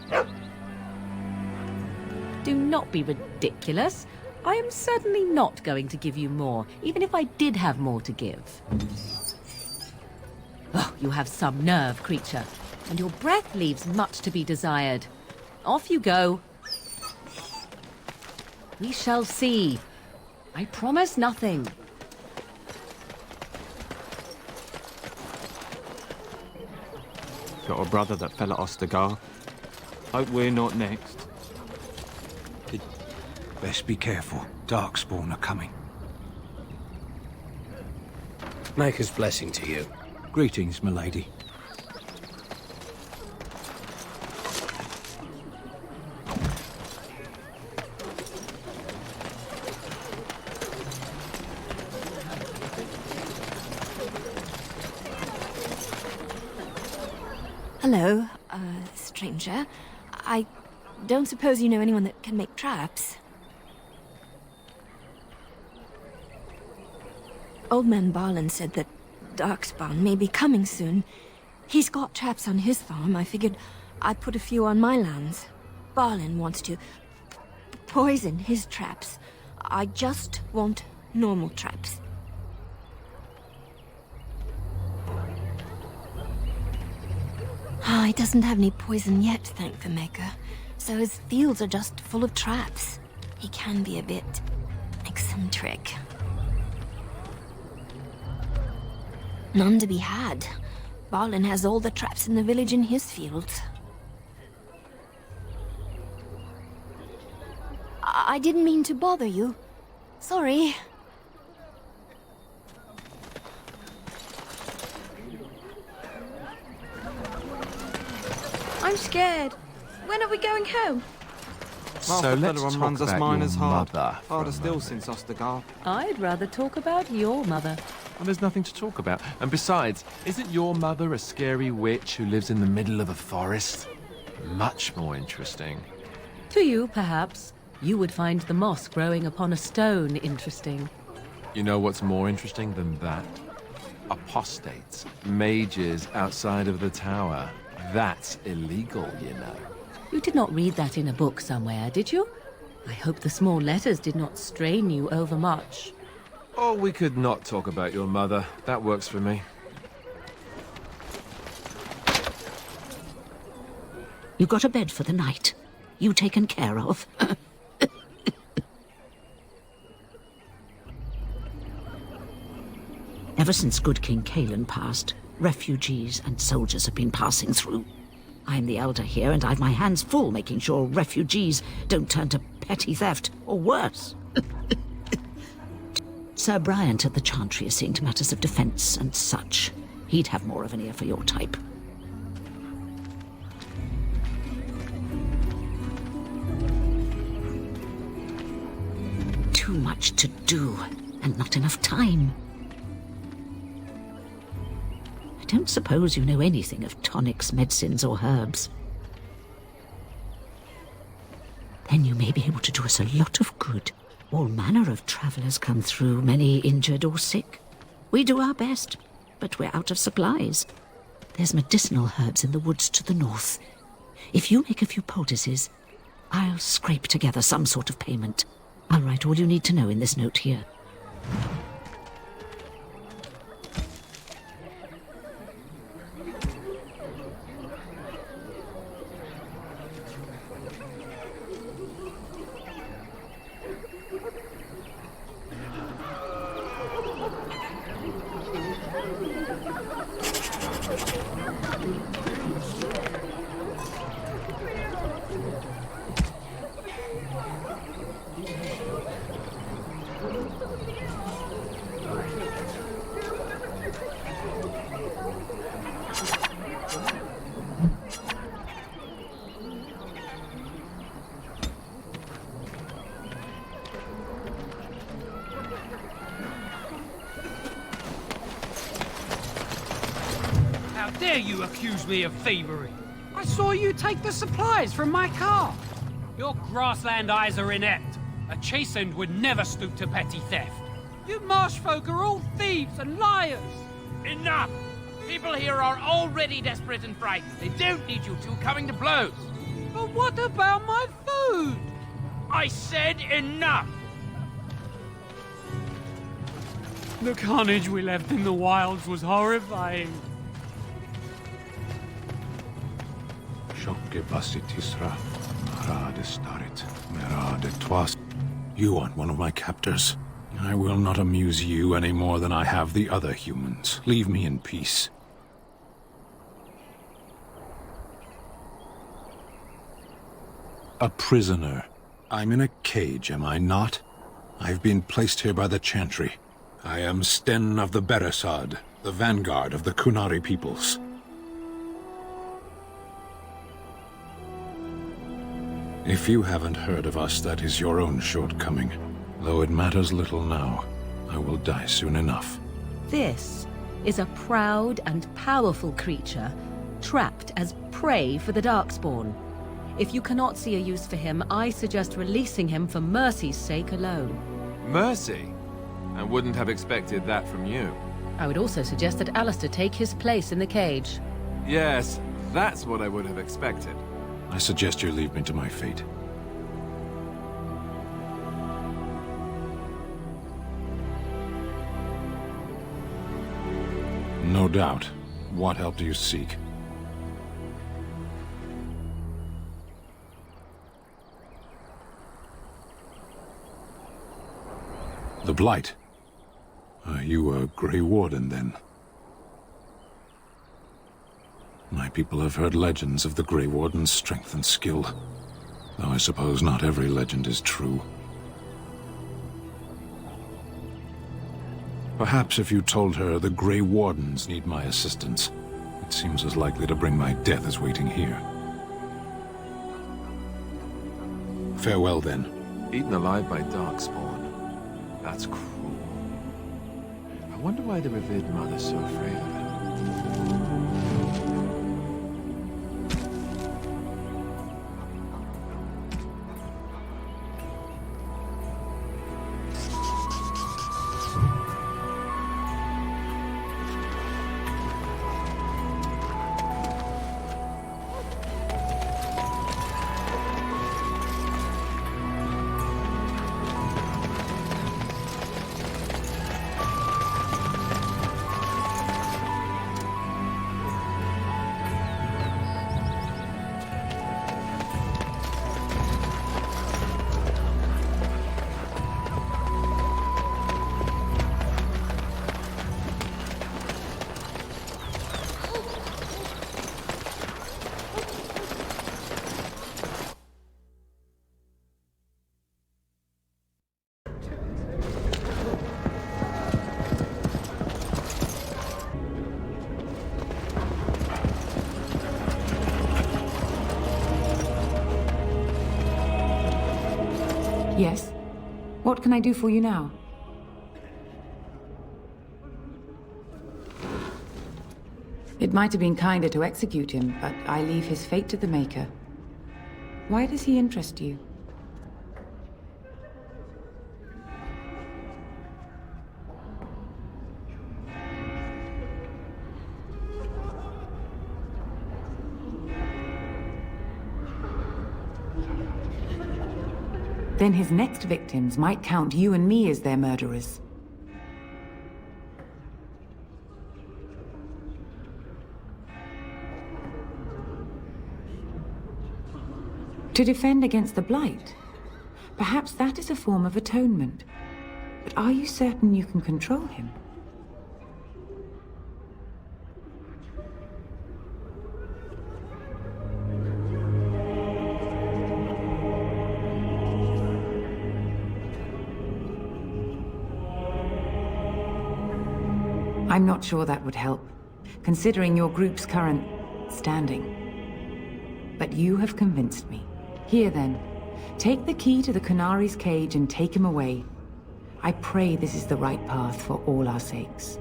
Do not be ridiculous. I am certainly not going to give you more, even if I did have more to give. Oh, you have some nerve, creature, and your breath leaves much to be desired. Off you go. We shall see. I promise nothing. Got a brother that fell at Ostagar. Hope we're not next. Best be careful. Darkspawn are coming. Maker's blessing to you. Greetings, milady. Hello, stranger. I don't suppose you know anyone that can make traps? Old man Barlin said that Darkspawn may be coming soon. He's got traps on his farm. I figured I'd put a few on my lands. Barlin wants to poison his traps. I just want normal traps. He doesn't have any poison yet, thank the Maker. So his fields are just full of traps. He can be a bit eccentric. None to be had. Barlin has all the traps in the village in his fields. I didn't mean to bother you. Sorry. I'm scared. When are we going home? So let's talk runs us about miners your hard. mother for Harder a still moment. since Ostagar. I'd rather talk about your mother. Well, there's nothing to talk about. And besides, isn't your mother a scary witch who lives in the middle of a forest? Much more interesting. To you, perhaps. You would find the moss growing upon a stone interesting. You know what's more interesting than that? Apostates, mages outside of the tower. That's illegal, you know. You did not read that in a book somewhere, did you? I hope the small letters did not strain you overmuch. Or we could not talk about your mother. That works for me. You got a bed for the night. You taken care of. Ever since good King Kalen passed, refugees and soldiers have been passing through. I'm the elder here, and I've my hands full making sure refugees don't turn to petty theft or worse. Sir Bryant at the Chantry is seeing to matters of defense and such. He'd have more of an ear for your type. Too much to do, and not enough time. I don't suppose you know anything of tonics, medicines, or herbs. Then you may be able to do us a lot of good. All manner of travelers come through, many injured or sick. We do our best, but we're out of supplies. There's medicinal herbs in the woods to the north. If you make a few poultices, I'll scrape together some sort of payment. I'll write all you need to know in this note here. How dare you accuse me of thievery? I saw you take the supplies from my car. Your grassland eyes are inept. A chastened would never stoop to petty theft. You marsh folk are all thieves and liars. Enough! People here are already desperate and frightened. They don't need you two coming to blows. But what about my food? I said enough! The carnage we left in the wilds was horrifying. You aren't one of my captors. I will not amuse you any more than I have the other humans. Leave me in peace. A prisoner. I'm in a cage, am I not? I've been placed here by the Chantry. I am Sten of the Beresad, the vanguard of the Kunari peoples. If you haven't heard of us, that is your own shortcoming. Though it matters little now, I will die soon enough. This is a proud and powerful creature, trapped as prey for the Darkspawn. If you cannot see a use for him, I suggest releasing him for mercy's sake alone. Mercy? I wouldn't have expected that from you. I would also suggest that Alistair take his place in the cage. Yes, that's what I would have expected. I suggest you leave me to my fate. No doubt. What help do you seek? The Blight. Are you a Grey Warden, then? My people have heard legends of the Grey Warden's strength and skill, though I suppose not every legend is true. Perhaps if you told her the Grey Wardens need my assistance, it seems as likely to bring my death as waiting here. Farewell, then. Eaten alive by Darkspawn. That's cruel. I wonder why the revered mother's so afraid of it. Yes? What can I do for you now? It might have been kinder to execute him, but I leave his fate to the Maker. Why does he interest you? Then his next victims might count you and me as their murderers. To defend against the Blight? Perhaps that is a form of atonement. But are you certain you can control him? I'm not sure that would help, considering your group's current standing. But you have convinced me. Here then, take the key to the Canari's cage and take him away. I pray this is the right path for all our sakes.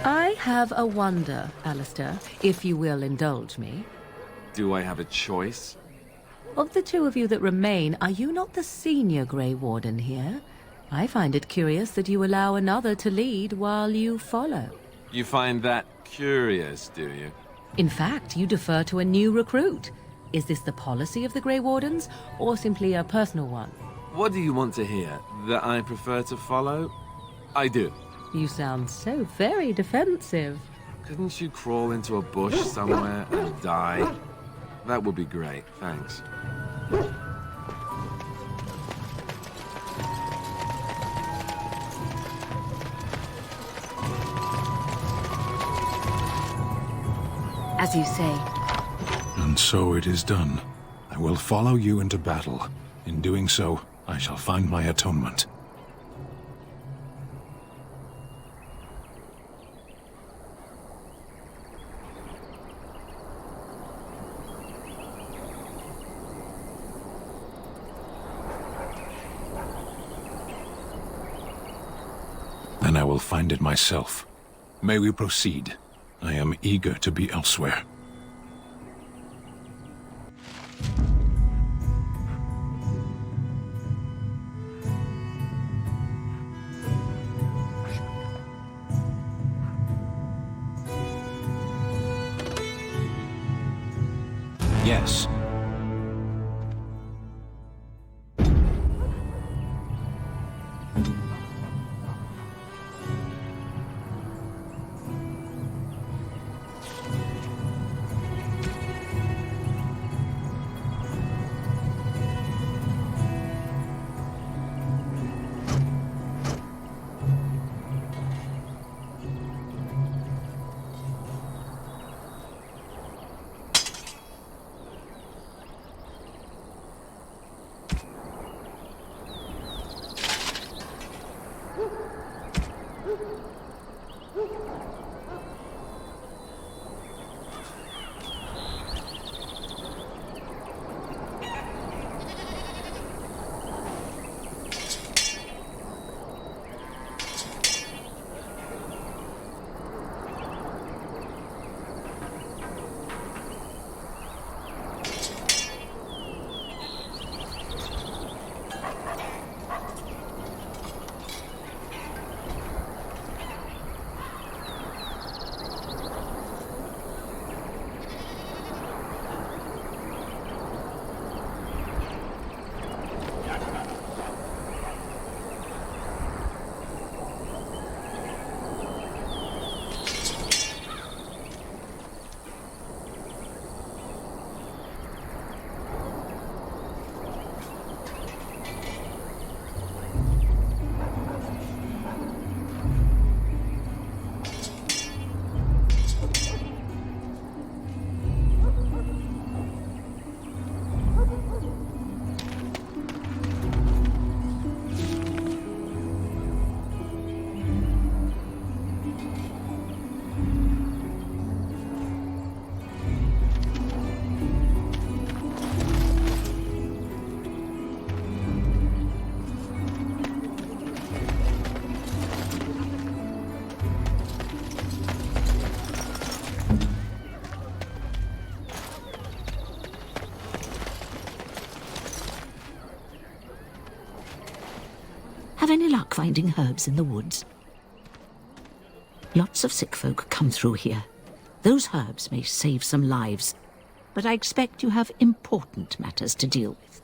I have a wonder, Alistair, if you will indulge me. Do I have a choice? Of the two of you that remain, are you not the senior Grey Warden here? I find it curious that you allow another to lead while you follow. You find that curious, do you? In fact, you defer to a new recruit. Is this the policy of the Grey Wardens, or simply a personal one? What do you want to hear? That I prefer to follow? I do. You sound so very defensive. Couldn't you crawl into a bush somewhere and die? That would be great, thanks. As you say. And so it is done. I will follow you into battle. In doing so, I shall find my atonement. Then I will find it myself. May we proceed? I am eager to be elsewhere. Yes. Have any luck finding herbs in the woods? Lots of sick folk come through here. Those herbs may save some lives, but I expect you have important matters to deal with.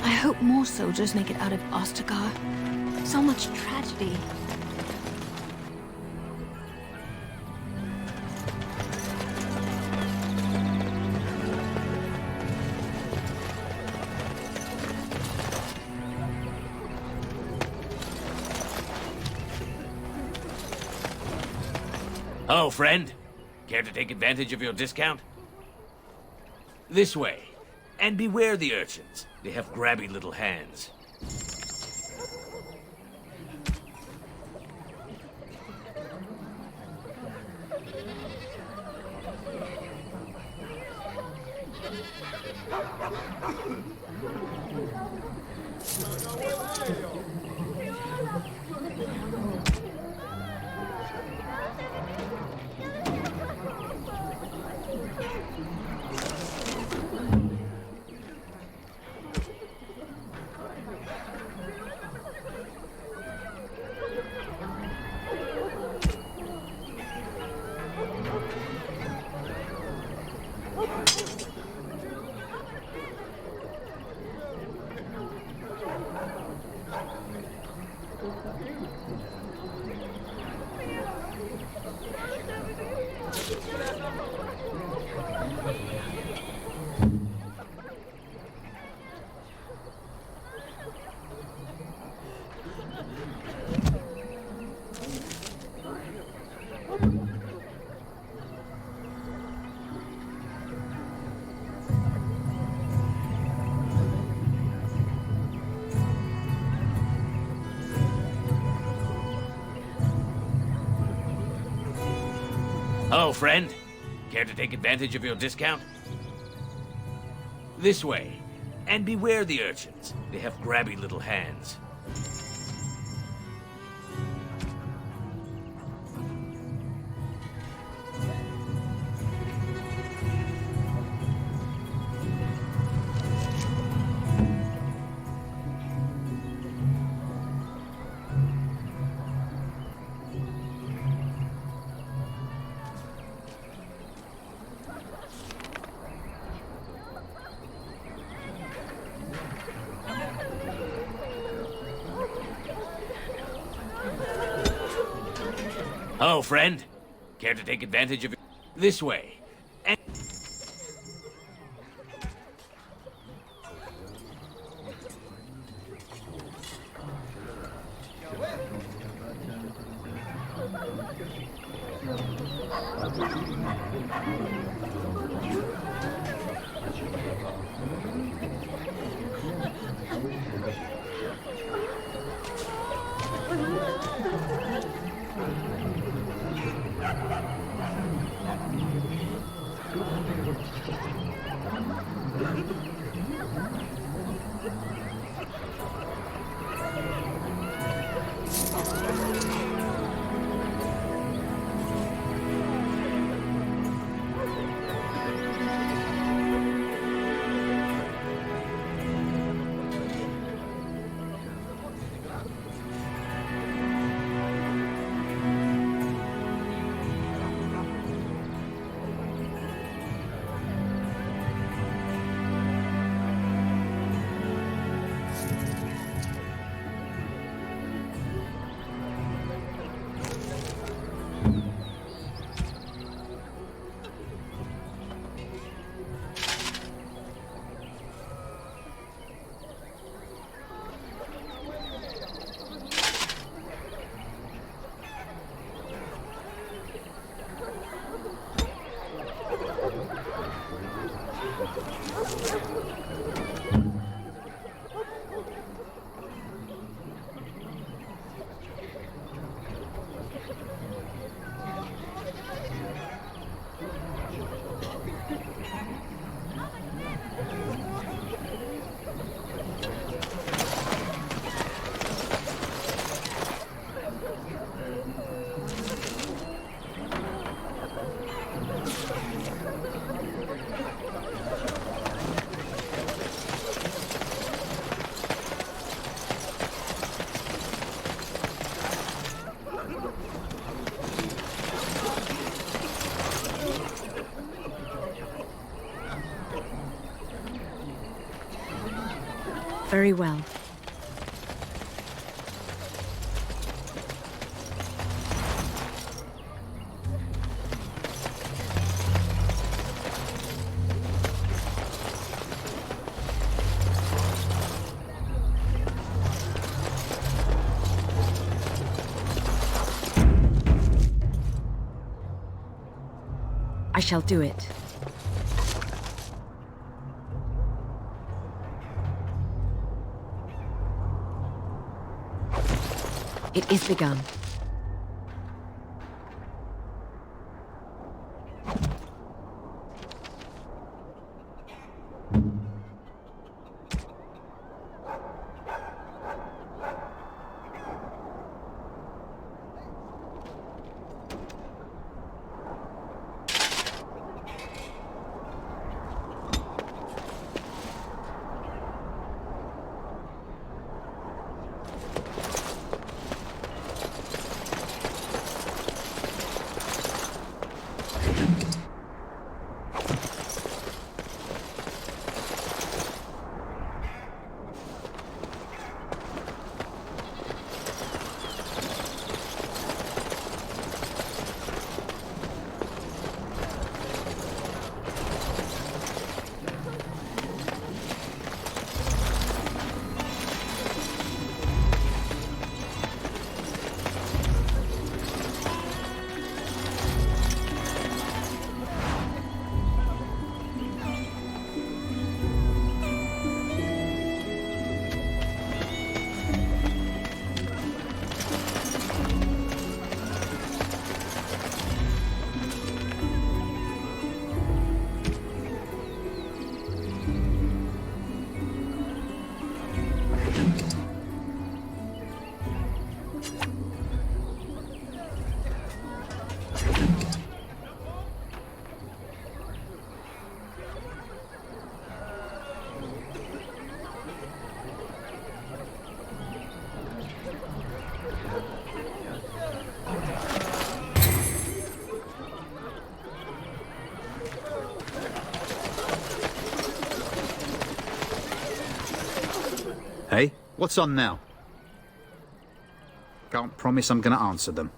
I hope more soldiers make it out of Ostagar. So much tragedy. Hello, friend. Care to take advantage of your discount? This way. And beware the urchins. They have grabby little hands. Hello, friend. Care to take advantage of your discount? This way. And beware the urchins. They have grabby little hands. Hello, friend. Care to take advantage of it? This way. And Very well. I shall do it. It is begun. Hey, what's on now? Can't promise I'm gonna answer them.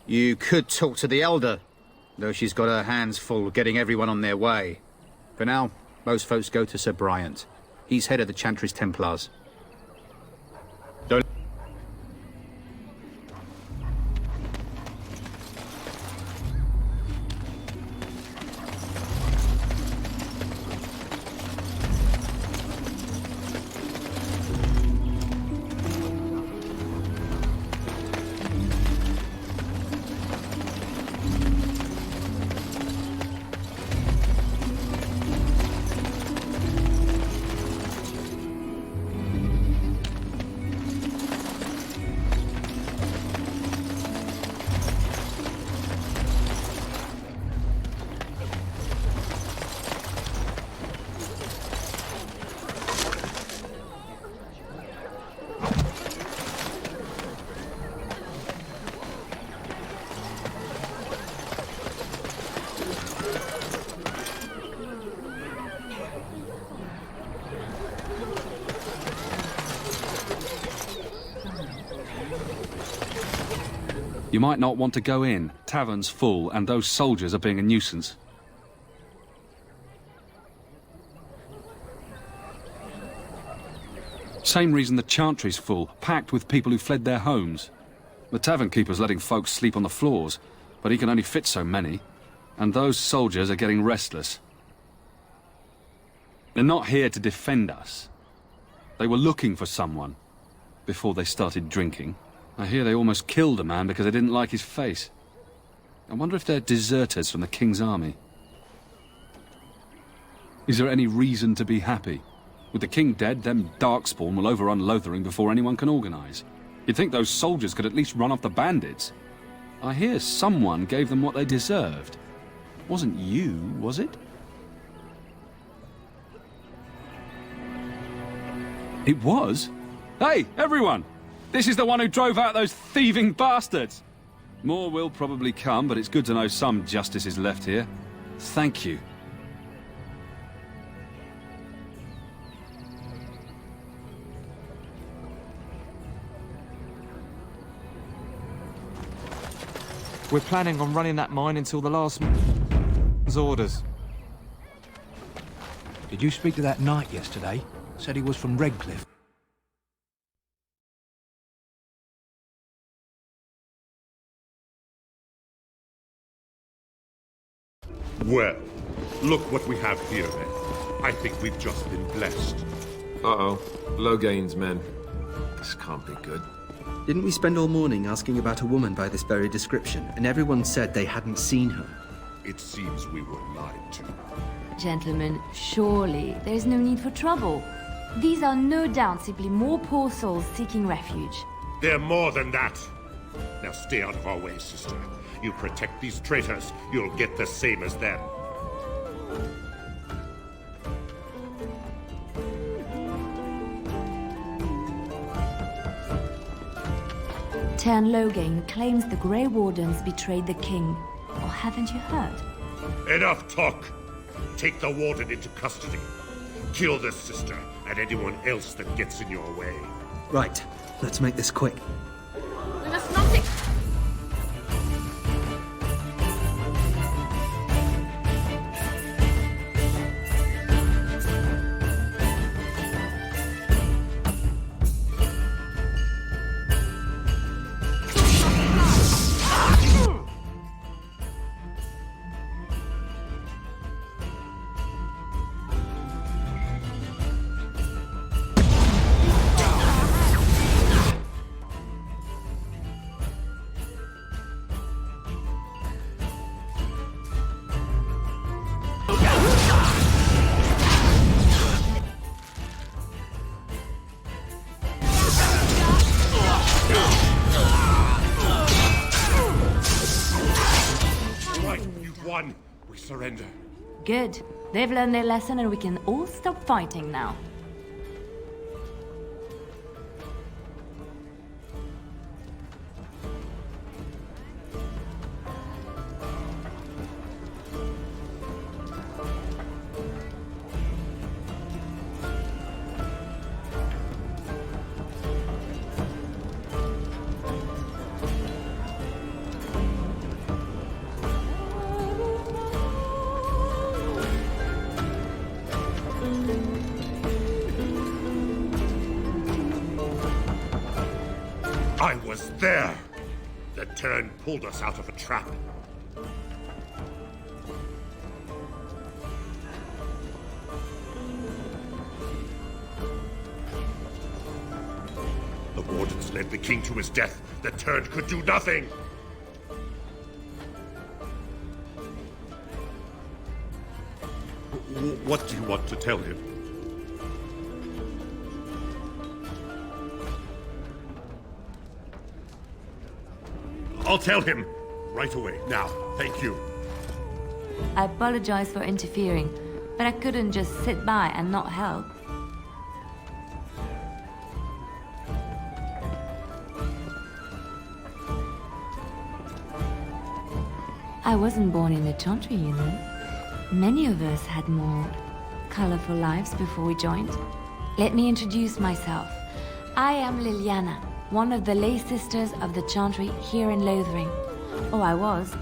You could talk to the Elder, though she's got her hands full getting everyone on their way. For now, most folks go to Sir Bryant. He's head of the Chantry's Templars. Don't... You might not want to go in. Tavern's full, and those soldiers are being a nuisance. Same reason the Chantry's full, packed with people who fled their homes. The tavern keeper's letting folks sleep on the floors, but he can only fit so many. And those soldiers are getting restless. They're not here to defend us. They were looking for someone before they started drinking. I hear they almost killed a man because they didn't like his face. I wonder if they're deserters from the King's army. Is there any reason to be happy? With the King dead, them Darkspawn will overrun Lothering before anyone can organize. You'd think those soldiers could at least run off the bandits. I hear someone gave them what they deserved. Wasn't you, was it? It was? Hey, everyone! This is the one who drove out those thieving bastards! More will probably come, but it's good to know some justice is left here. Thank you. We're planning on running that mine until the last man's orders. Did you speak to that knight yesterday? Said he was from Redcliffe. Well, look what we have here, then. I think we've just been blessed. Uh-oh. Loghain's men. This can't be good. Didn't we spend all morning asking about a woman by this very description, and everyone said they hadn't seen her? It seems we were lied to. Gentlemen, surely there's no need for trouble. These are no doubt simply more poor souls seeking refuge. They're more than that. Now stay out of our way, sister. You protect these traitors, you'll get the same as them. Tern Loghain claims the Grey Wardens betrayed the king. Or haven't you heard? Enough talk! Take the warden into custody. Kill this sister and anyone else that gets in your way. Right, let's make this quick. We must not surrender. Good. They've learned their lesson and we can all stop fighting now. I was there! The Tern pulled us out of a trap. The Wardens led the king to his death. The Tern could do nothing! What do you want to tell him? I'll tell him right away. Now, thank you. I apologize for interfering, but I couldn't just sit by and not help. I wasn't born in the Chantry, you know. Many of us had more colorful lives before we joined. Let me introduce myself. I am Liliana, one of the lay sisters of the Chantry here in Lothering. Oh, I was.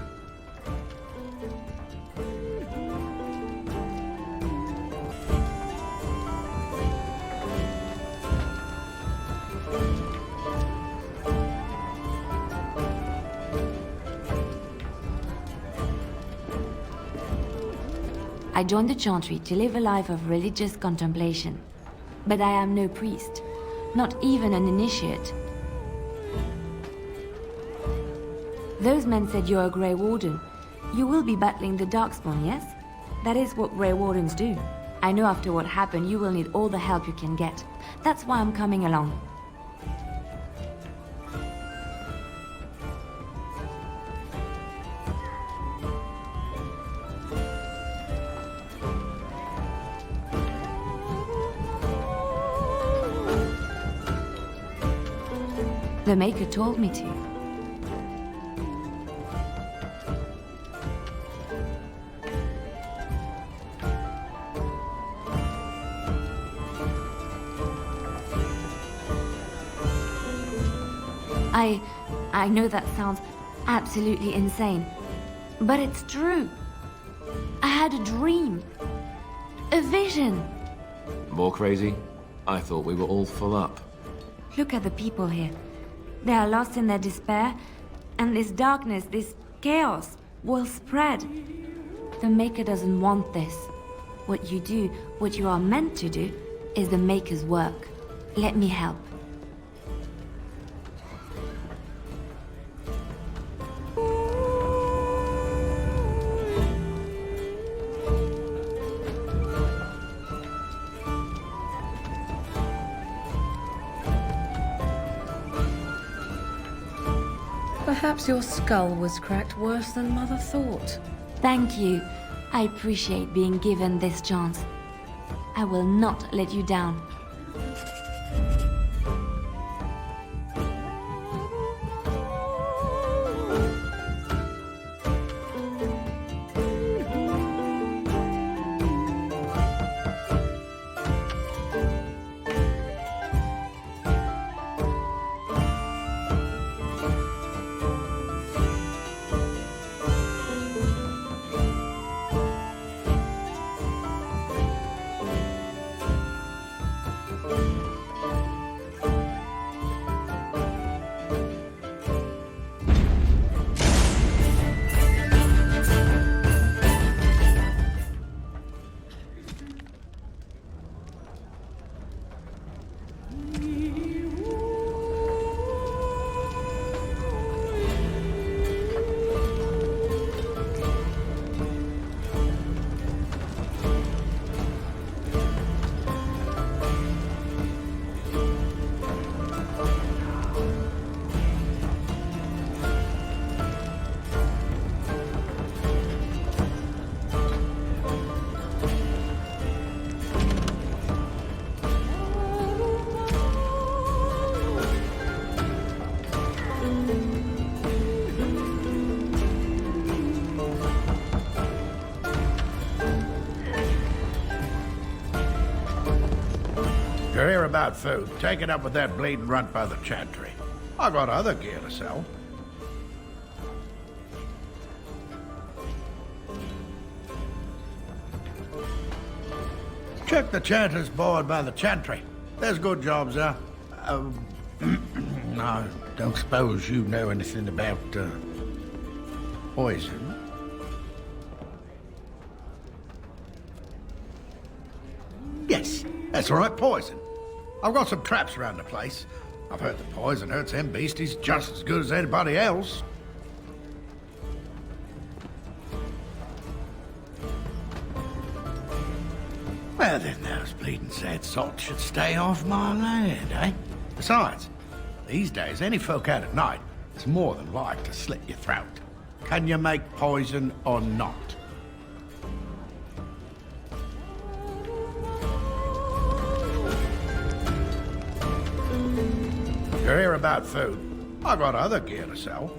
I joined the Chantry to live a life of religious contemplation. But I am no priest, not even an initiate. Those men said you're a Grey Warden. You will be battling the Darkspawn, yes? That is what Grey Wardens do. I know after what happened, you will need all the help you can get. That's why I'm coming along. The Maker told me to. I know that sounds absolutely insane, but it's true. I had a dream. A vision. More crazy? I thought we were all full up. Look at the people here. They are lost in their despair, and this darkness, this chaos, will spread. The Maker doesn't want this. What you do, what you are meant to do, is the Maker's work. Let me help. Perhaps your skull was cracked worse than Mother thought. Thank you. I appreciate being given this chance. I will not let you down. You're here about food. Take it up with that bleeding runt by the chantry. I got other gear to sell. Check the chanter's board by the chantry. There's good jobs there. I don't suppose you know anything about poison. Yes, that's right, poison. I've got some traps around the place. I've heard the poison hurts them beasties just as good as anybody else. Well, then those bleeding sad salts should stay off my land, eh? Besides, these days, any folk out at night is more than like to slit your throat. Can you make poison or not? You're here about food. I got other gear to sell.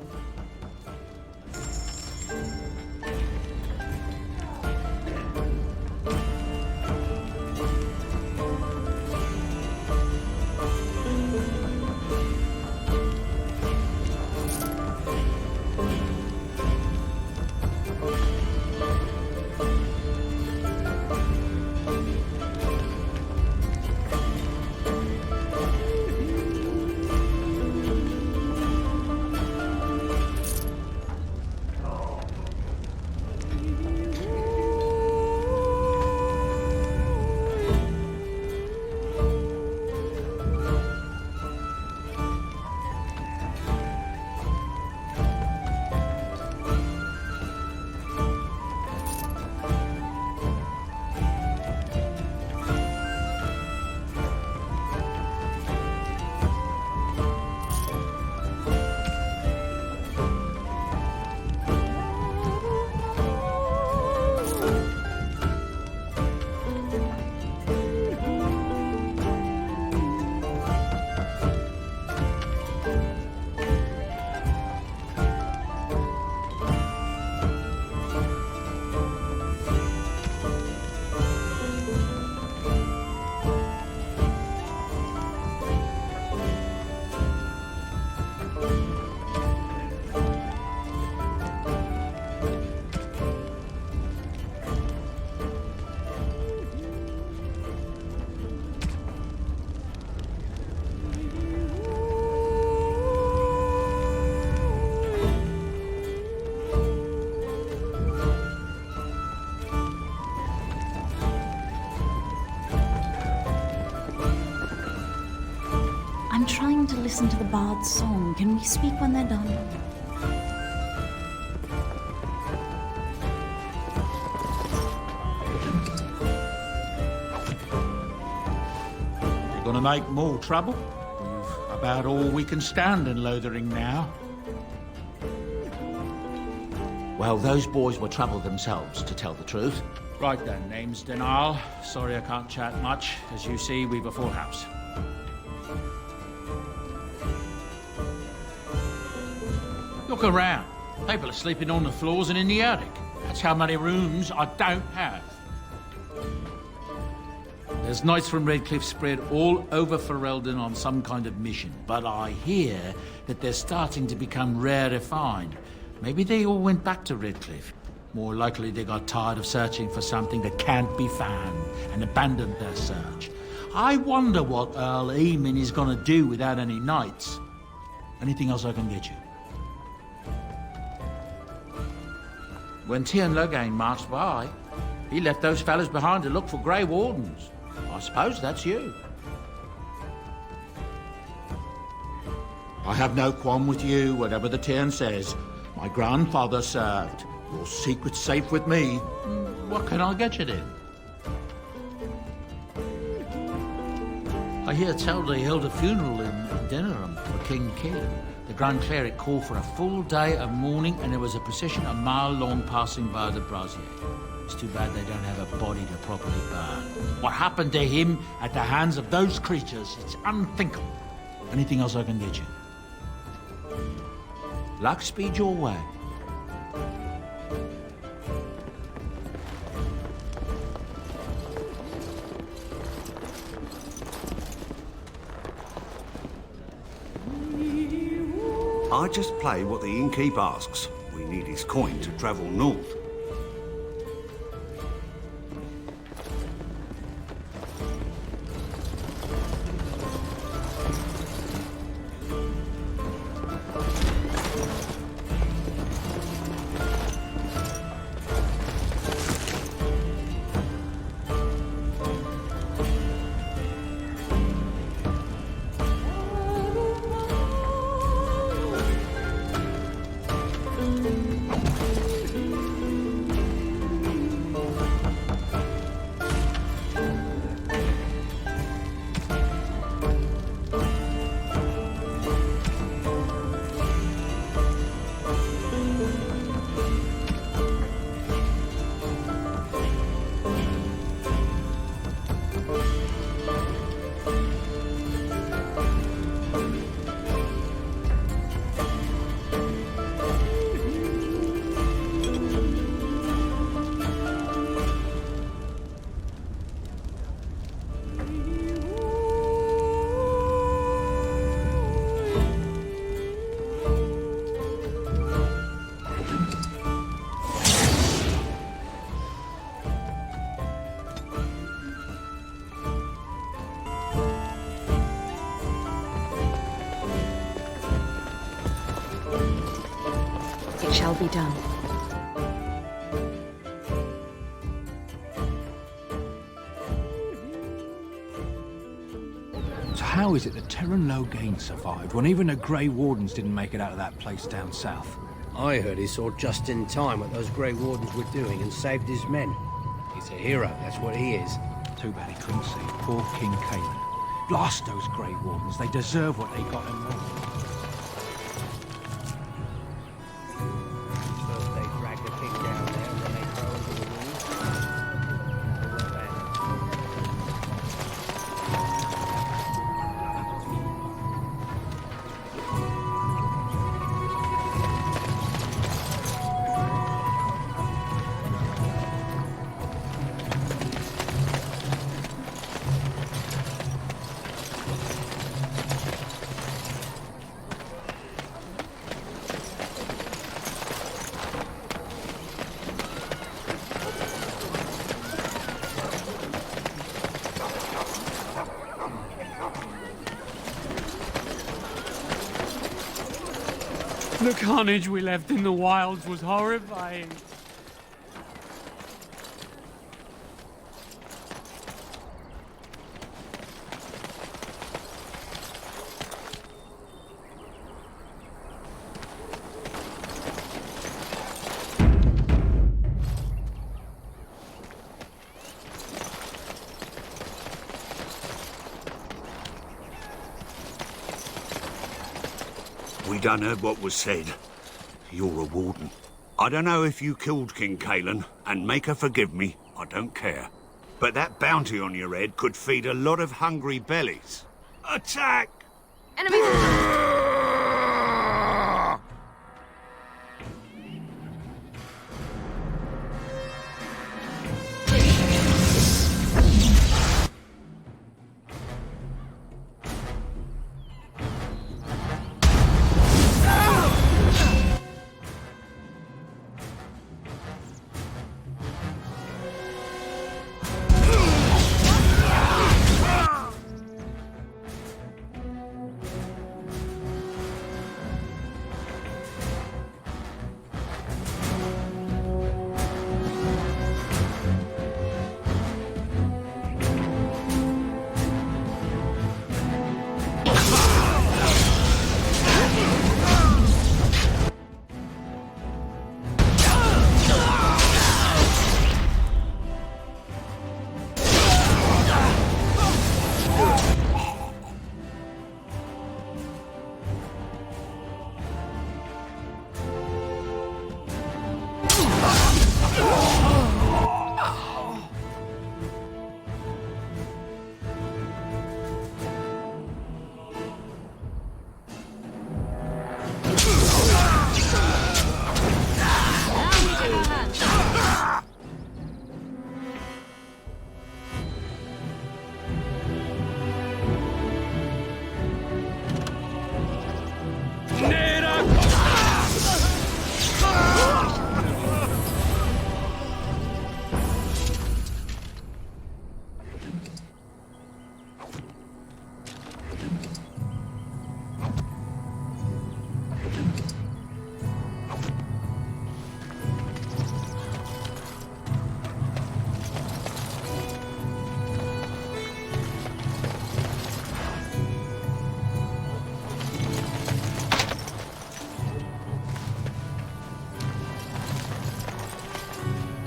to listen to the bard's song. Can we speak when they're done? You're gonna make more trouble? We've about all we can stand in Lothering now. Well, those boys were trouble themselves, to tell the truth. Right then, name's Denal. Sorry I can't chat much. As you see, we've a full house. Look around. People are sleeping on the floors and in the attic. That's how many rooms I don't have. There's knights from Redcliffe spread all over Ferelden on some kind of mission, but I hear that they're starting to become rare to find. Maybe they all went back to Redcliffe. More likely they got tired of searching for something that can't be found and abandoned their search. I wonder what Earl Eamon is gonna do without any knights. Anything else I can get you? When Tiernan Logain marched by, he left those fellas behind to look for Grey Wardens. I suppose that's you. I have no qualm with you, whatever the Tiernan says. My grandfather served. Your secret's safe with me. What can I get you then? I hear tell they held a funeral in Denham for King Kieran. The Grand Cleric called for a full day of mourning, and there was a procession a mile long passing by the brazier. It's too bad they don't have a body to properly burn. What happened to him at the hands of those creatures, it's unthinkable. Anything else I can get you? Luck speed your way. I just play what the innkeep asks. We need his coin to travel north. It shall be done. So how is it that Tiernan Logain survived when even the Grey Wardens didn't make it out of that place down south? I heard he saw just in time what those Grey Wardens were doing and saved his men. He's a hero, that's what he is. Too bad he couldn't see poor King Cailan. Blast those Grey Wardens, they deserve what they got in war. First they dragged the king down there, and then they throw him to the The carnage we left in the wilds was horrifying. We done heard what was said. You're a warden. I don't know if you killed King Kalen, and make her forgive me, I don't care. But that bounty on your head could feed a lot of hungry bellies. Attack! Enemy!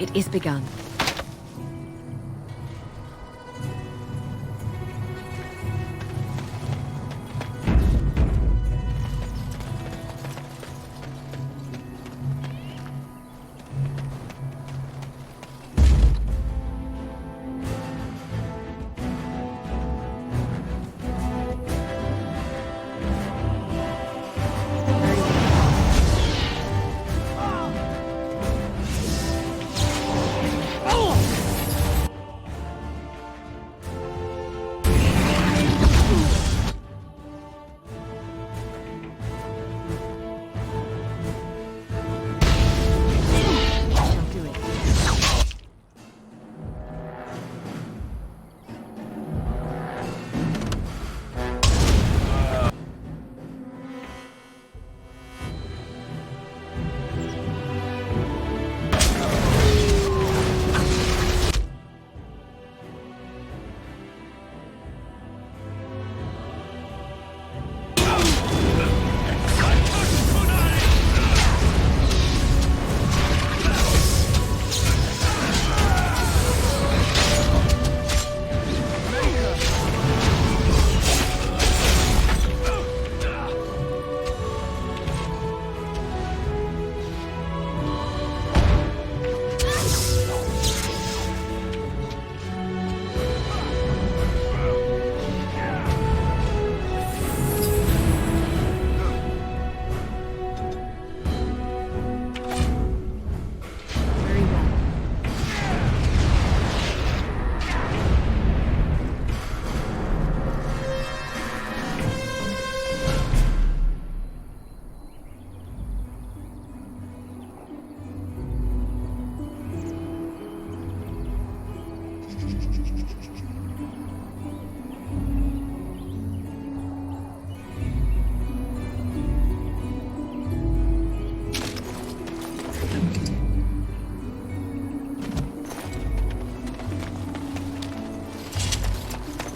It is begun.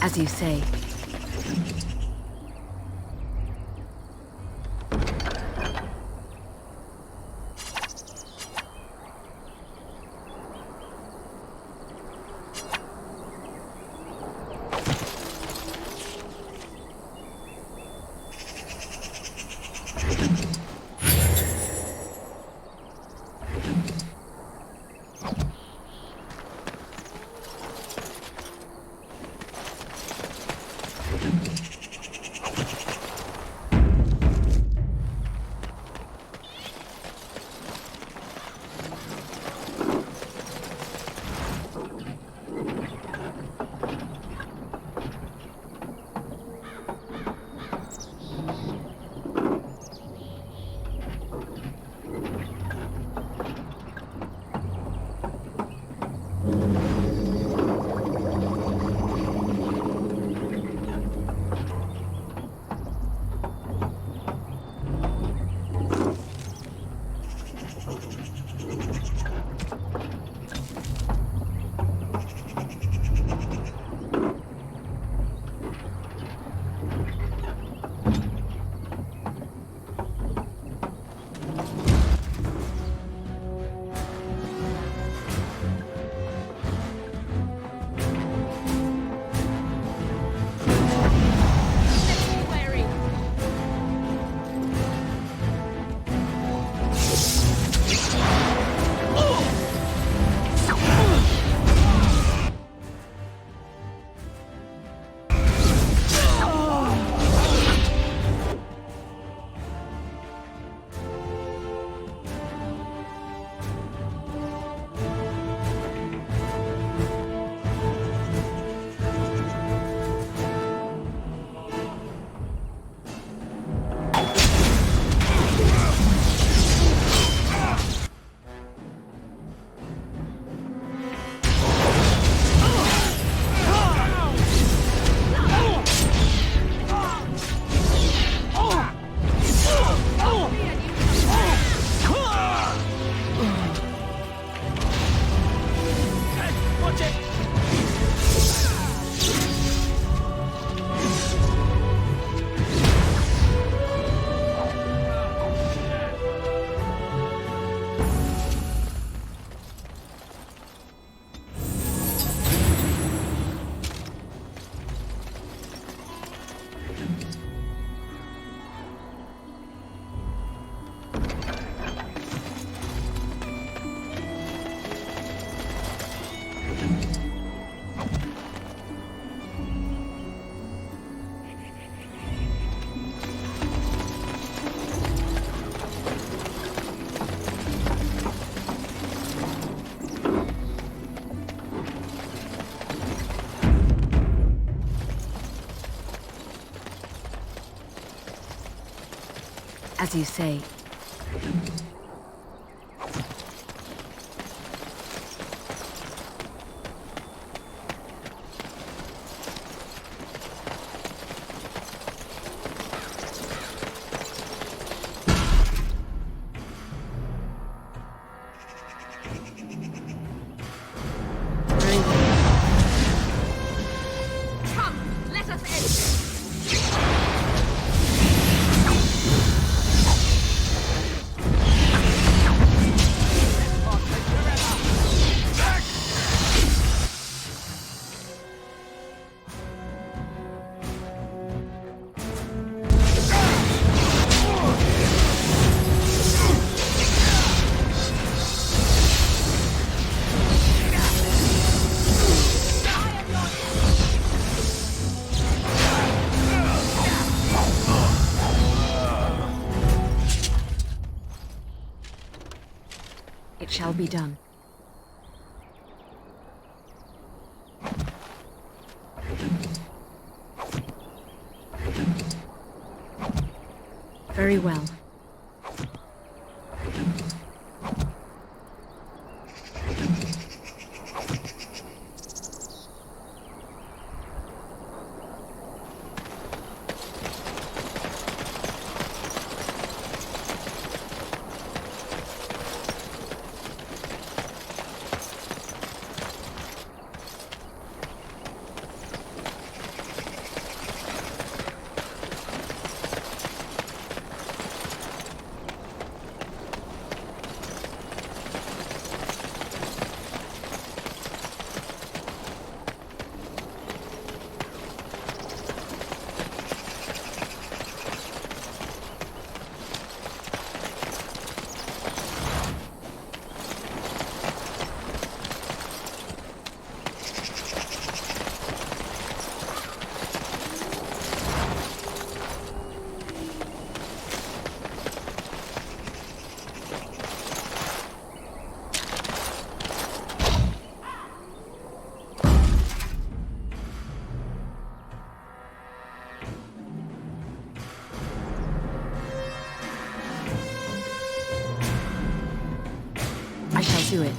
As you say. As you say. It shall be done. Very well. I shall do it.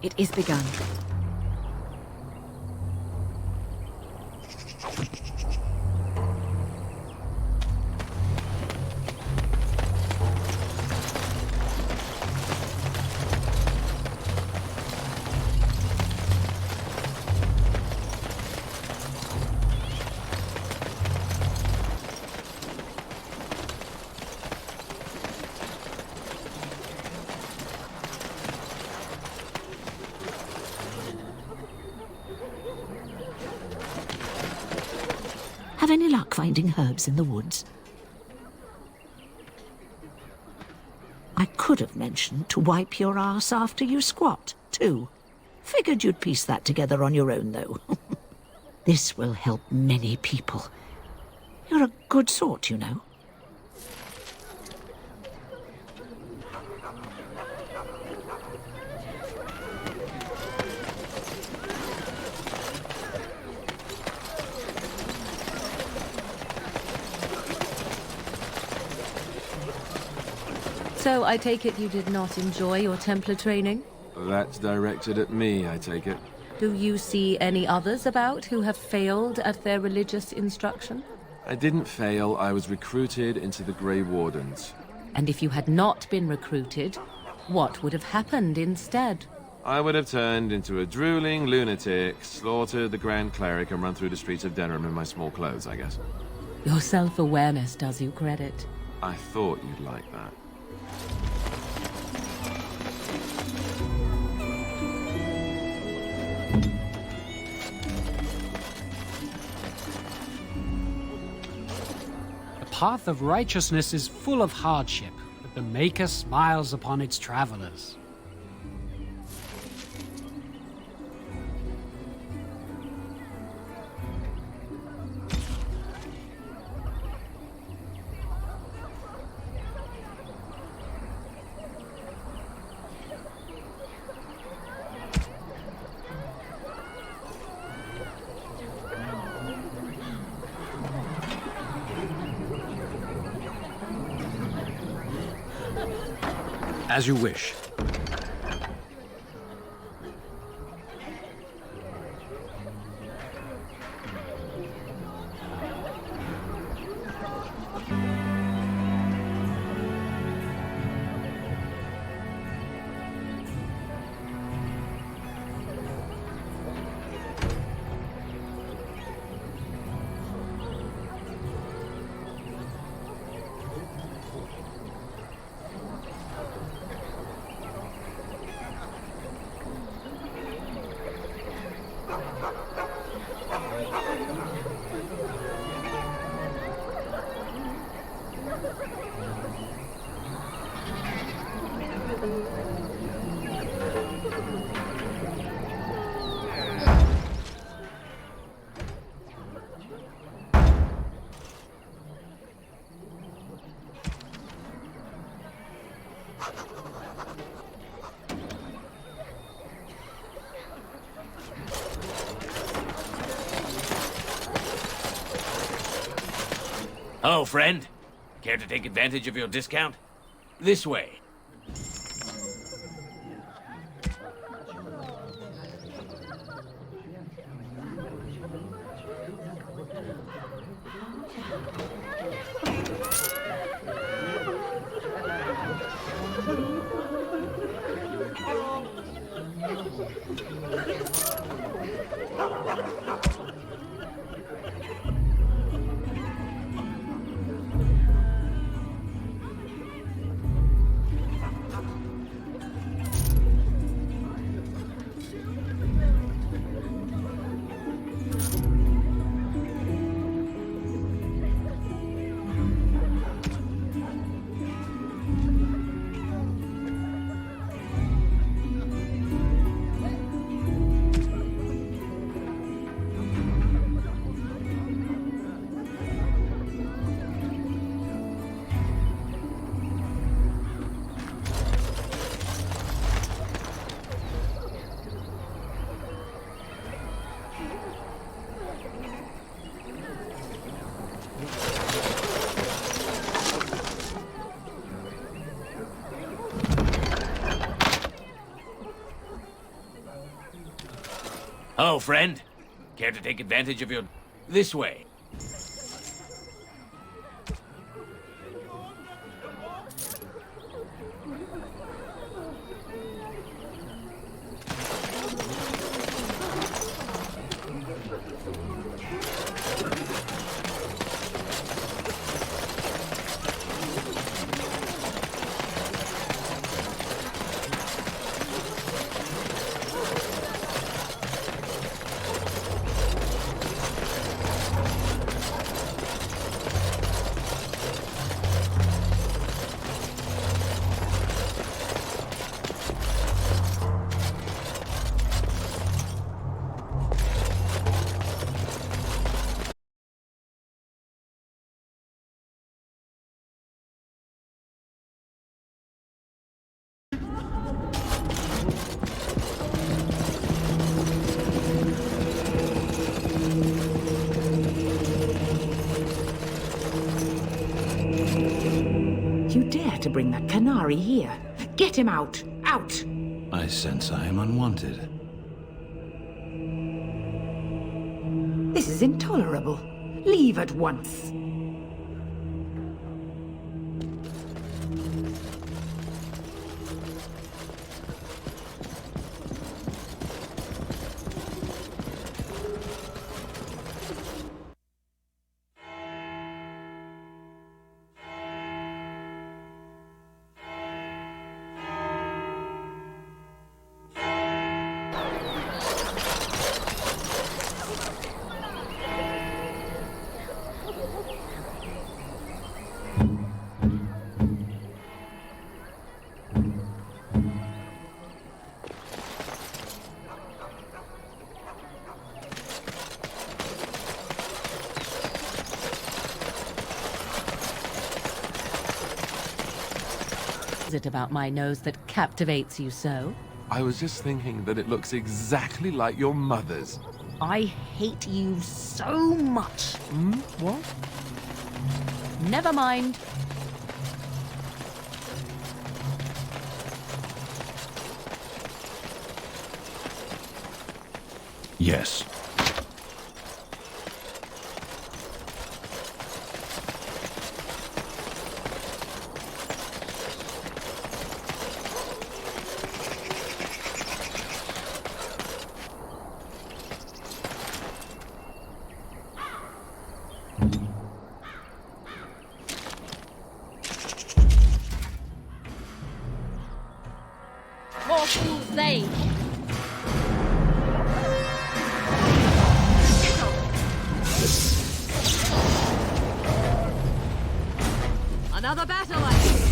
It is begun. Have any luck finding herbs in the woods? I could have mentioned to wipe your ass after you squat, too. Figured you'd piece that together on your own, though. This will help many people. You're a good sort, you know. So I take it you did not enjoy your Templar training? That's directed at me, I take it. Do you see any others about who have failed at their religious instruction? I didn't fail, I was recruited into the Grey Wardens. And if you had not been recruited, what would have happened instead? I would have turned into a drooling lunatic, slaughtered the Grand Cleric, and run through the streets of Denerim in my small clothes, I guess. Your self-awareness does you credit. I thought you'd like that. The path of righteousness is full of hardship, but the Maker smiles upon its travelers. As you wish. Hello, friend. Care to take advantage of your discount? This way. Hello, friend. Care to take advantage of your... This way. You dare to bring that Canary here? Get him out! Out! I sense I am unwanted. This is intolerable. Leave at once. Is it about my nose that captivates you so? I was just thinking that it looks exactly like your mother's. I hate you so much. What? Never mind. Yes. More fools say. Another battle, I think.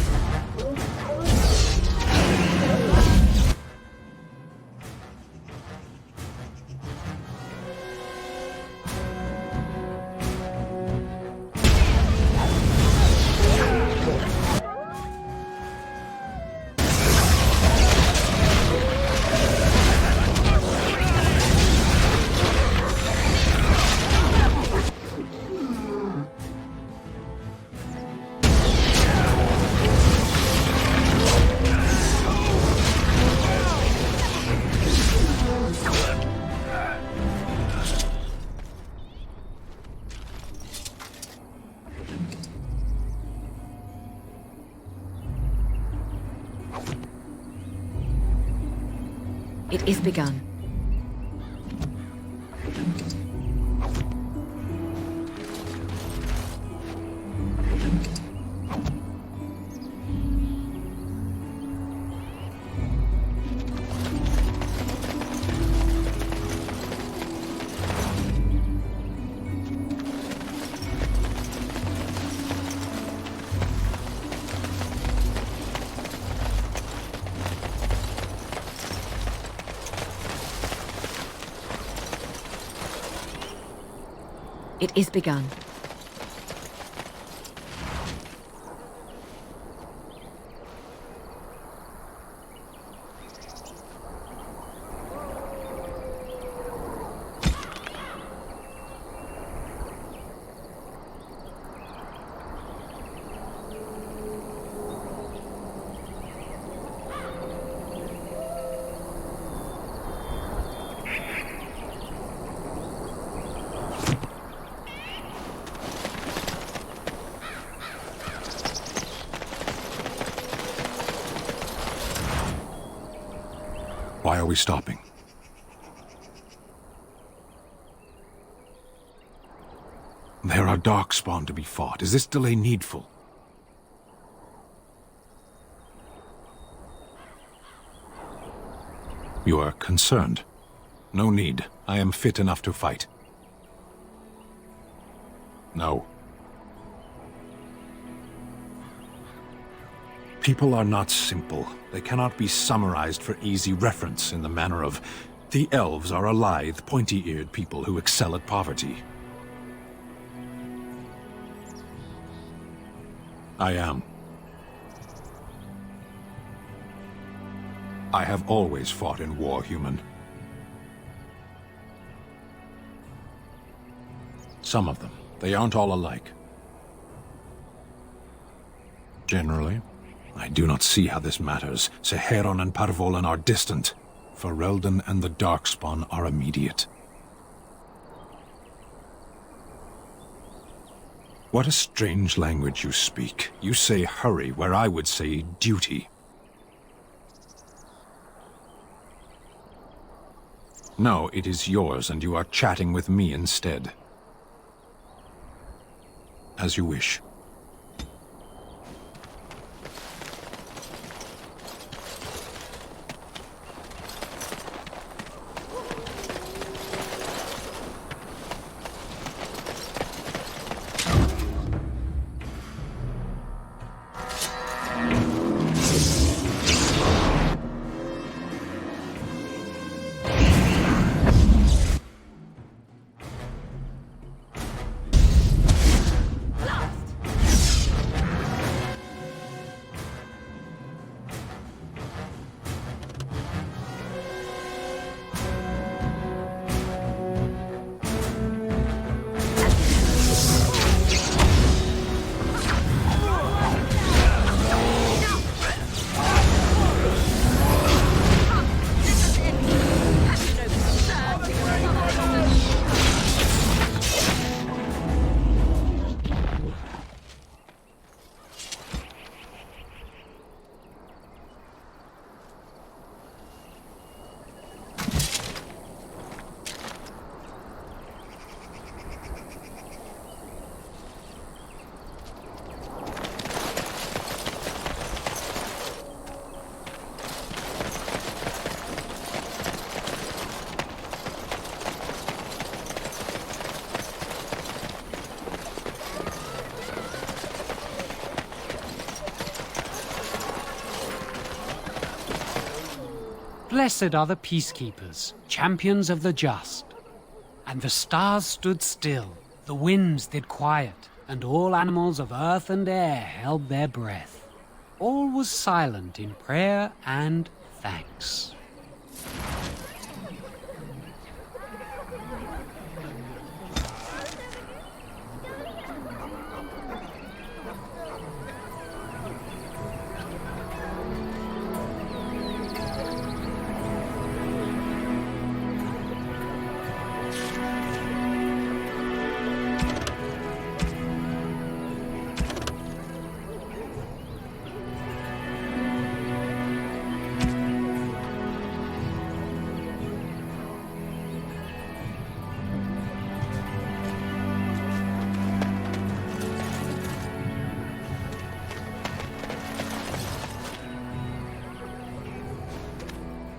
It is begun. It is begun. Why are we stopping? There are darkspawn to be fought. Is this delay needful? You are concerned. No need. I am fit enough to fight. No. People are not simple. They cannot be summarized for easy reference in the manner of, the elves are a lithe, pointy-eared people who excel at poverty. I am. I have always fought in war, human. Some of them. They aren't all alike. Generally, I do not see how this matters. Seheron and Parvolan are distant. Ferelden and the Darkspawn are immediate. What a strange language you speak. You say hurry, where I would say duty. No, it is yours, and you are chatting with me instead. As you wish. Blessed are the peacekeepers, champions of the just. And the stars stood still, the winds did quiet, and all animals of earth and air held their breath. All was silent in prayer and thanks.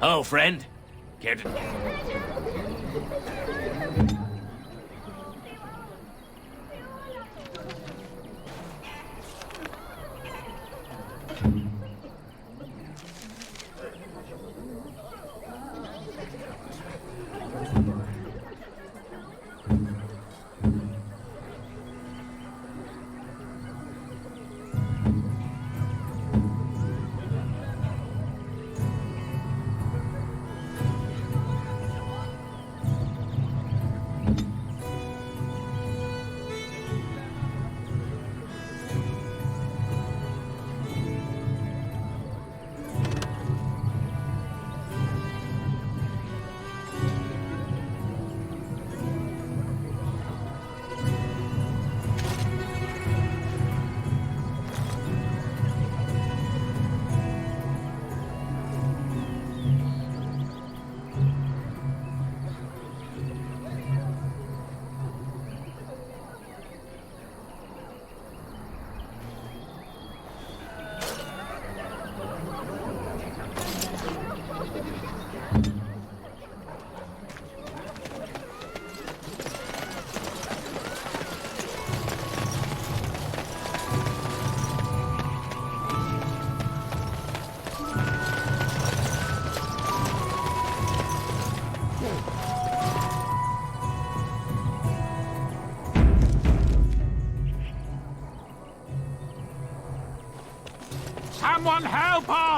Hello, friend. Care to...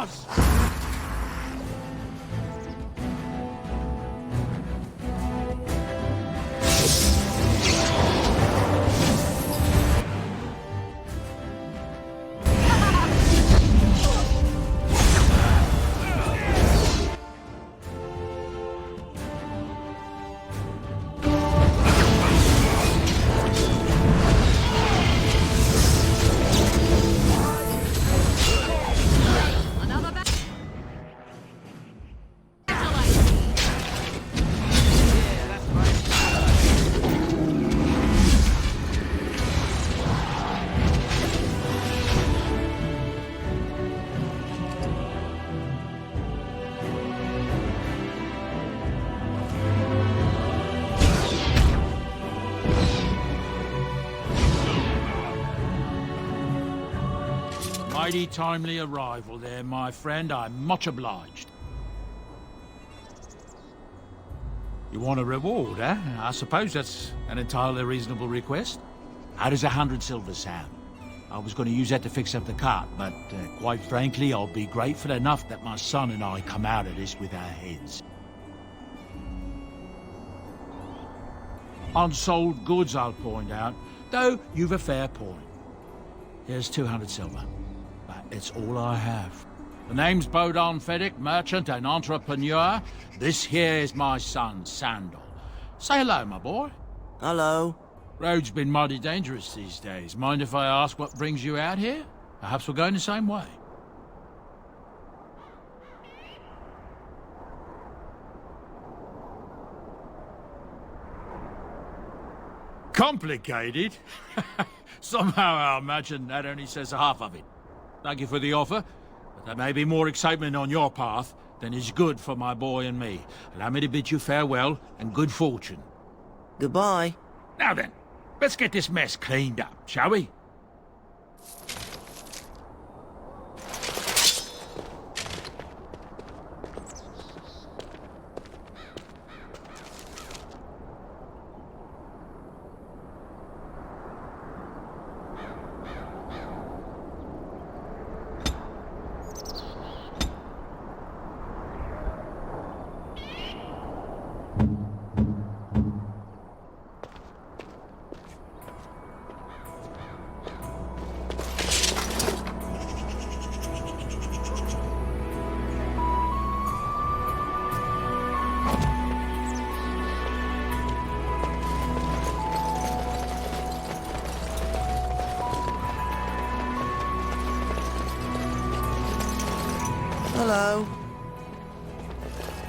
ours! Mighty timely arrival there, my friend. I'm much obliged. You want a reward, eh? I suppose that's an entirely reasonable request. How does 100 silver sound? I was going to use that to fix up the cart, but quite frankly, I'll be grateful enough that my son and I come out of this with our heads. Unsold goods, I'll point out, though you've a fair point. Here's 200 silver. It's all I have. The name's Bodon Feddick, merchant and entrepreneur. This here is my son, Sandal. Say hello, my boy. Hello. Road's been mighty dangerous these days. Mind if I ask what brings you out here? Perhaps we're going the same way. Complicated? Somehow I imagine that only says half of it. Thank you for the offer, but there may be more excitement on your path than is good for my boy and me. Allow me to bid you farewell and good fortune. Goodbye. Now then, let's get this mess cleaned up, shall we? Hello.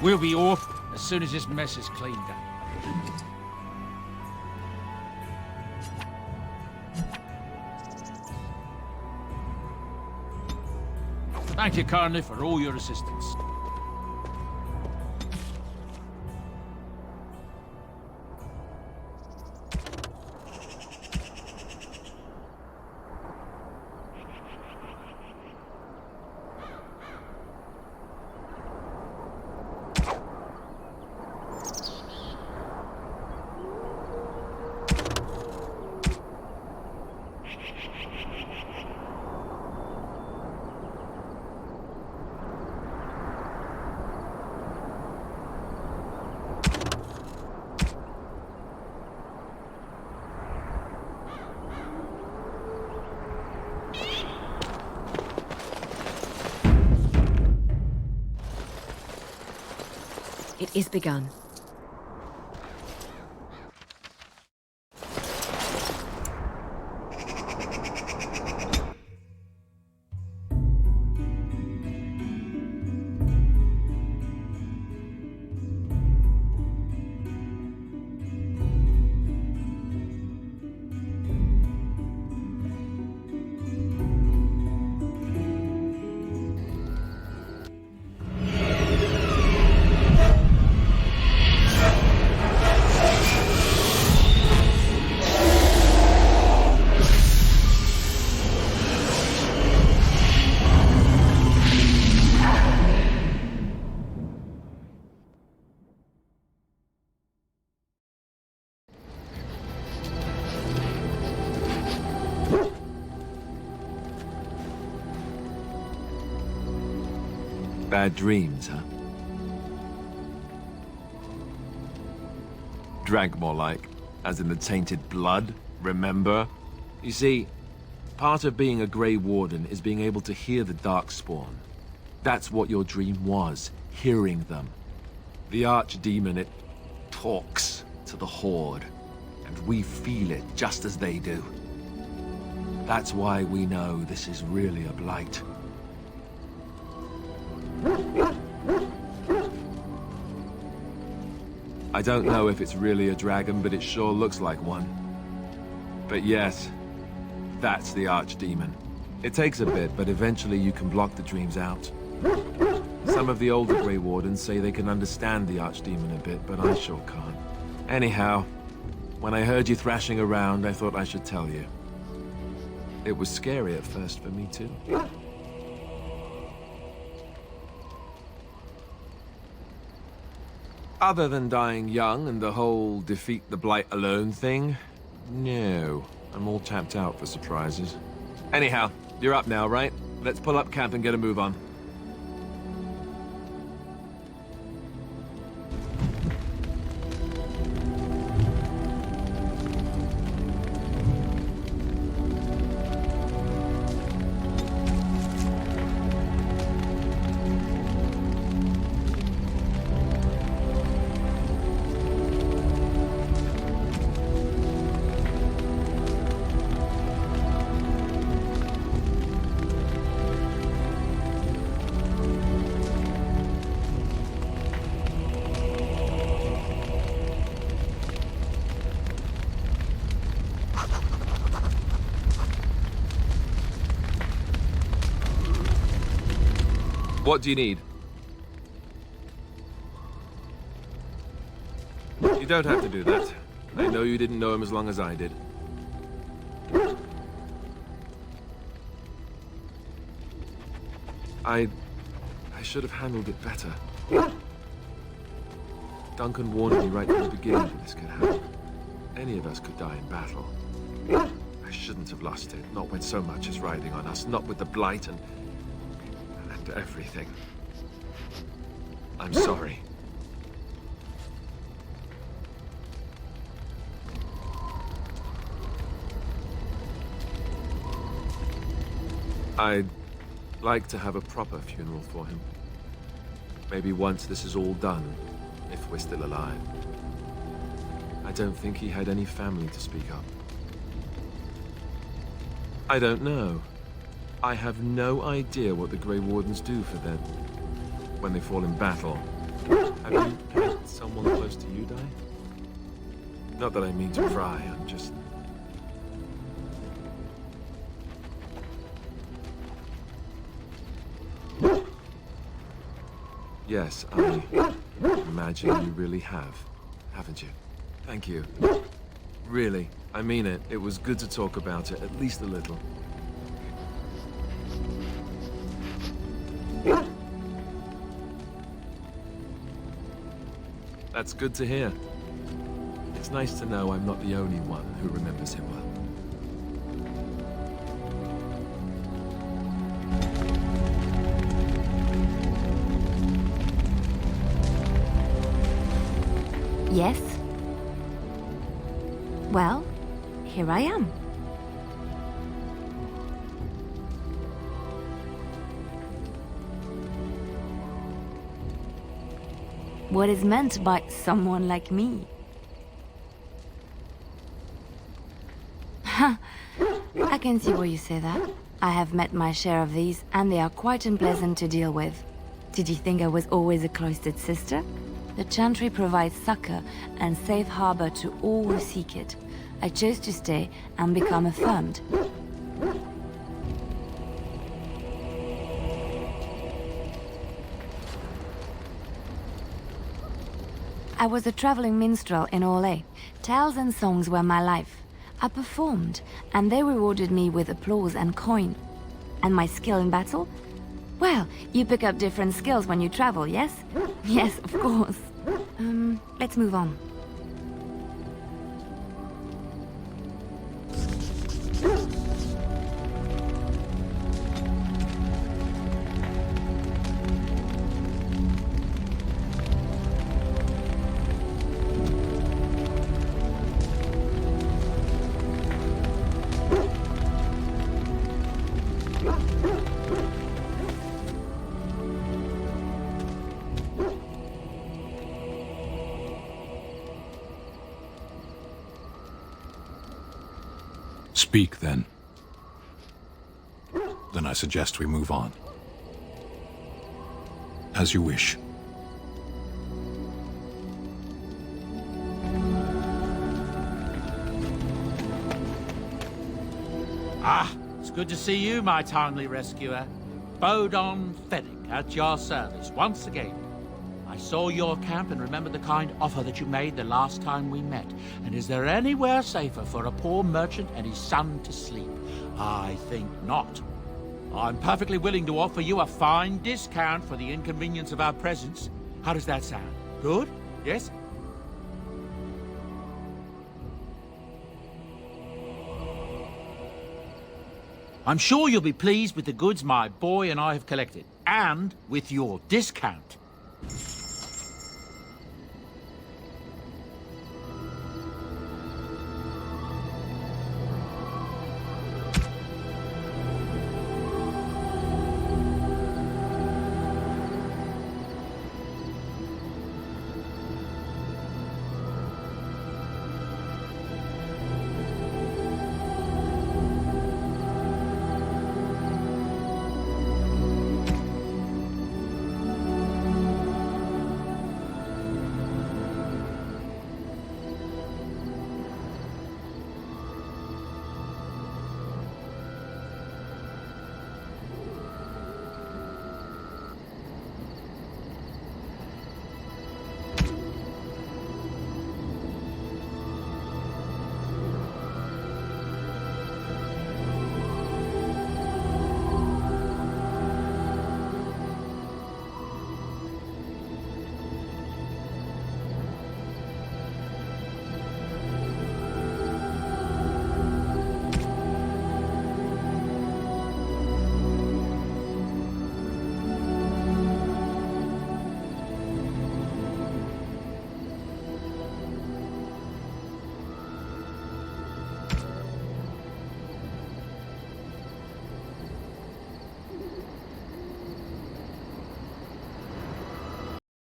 We'll be off as soon as this mess is cleaned up. Thank you kindly for all your assistance. It is begun. Bad dreams, huh? Drank more like, as in the tainted blood, remember? You see, part of being a Grey Warden is being able to hear the Darkspawn. That's what your dream was, hearing them. The Archdemon, it talks to the Horde, and we feel it just as they do. That's why we know this is really a blight. I don't know if it's really a dragon, but it sure looks like one. But yes, that's the Archdemon. It takes a bit, but eventually you can block the dreams out. Some of the older Grey Wardens say they can understand the Archdemon a bit, but I sure can't. Anyhow, when I heard you thrashing around, I thought I should tell you. It was scary at first for me, too. Other than dying young and the whole defeat the Blight alone thing, no. I'm all tapped out for surprises. Anyhow, you're up now, right? Let's pull up camp and get a move on. What do you need? You don't have to do that. I know you didn't know him as long as I did. I should have handled it better. Duncan warned me right from the beginning that this could happen. Any of us could die in battle. I shouldn't have lost it, not when so much is riding on us, not with the Blight and everything. I'm sorry. I'd like to have a proper funeral for him. Maybe once this is all done, if we're still alive. I don't think he had any family to speak of. I don't know. I have no idea what the Grey Wardens do for them when they fall in battle. Have you had someone close to you die? Not that I mean to pry, I'm just... Yes, I imagine you really have, haven't you? Thank you. Really, I mean it. It was good to talk about it, at least a little. That's good to hear. It's nice to know I'm not the only one who remembers him well. Yes? Well, here I am. What is meant by someone like me? I can see why you say that. I have met my share of these, and they are quite unpleasant to deal with. Did you think I was always a cloistered sister? The Chantry provides succor and safe harbor to all who seek it. I chose to stay and become affirmed. I was a traveling minstrel in Orlais. Tales and songs were my life. I performed, and they rewarded me with applause and coin. And my skill in battle? Well, you pick up different skills when you travel, yes? Yes, of course. Let's move on. Speak, then. Then I suggest we move on. As you wish. Ah, it's good to see you, my timely rescuer. Bodon Fennick at your service once again. I saw your camp and remember the kind offer that you made the last time we met. And is there anywhere safer for a poor merchant and his son to sleep? I think not. I'm perfectly willing to offer you a fine discount for the inconvenience of our presence. How does that sound? Good? Yes? I'm sure you'll be pleased with the goods my boy and I have collected, and with your discount.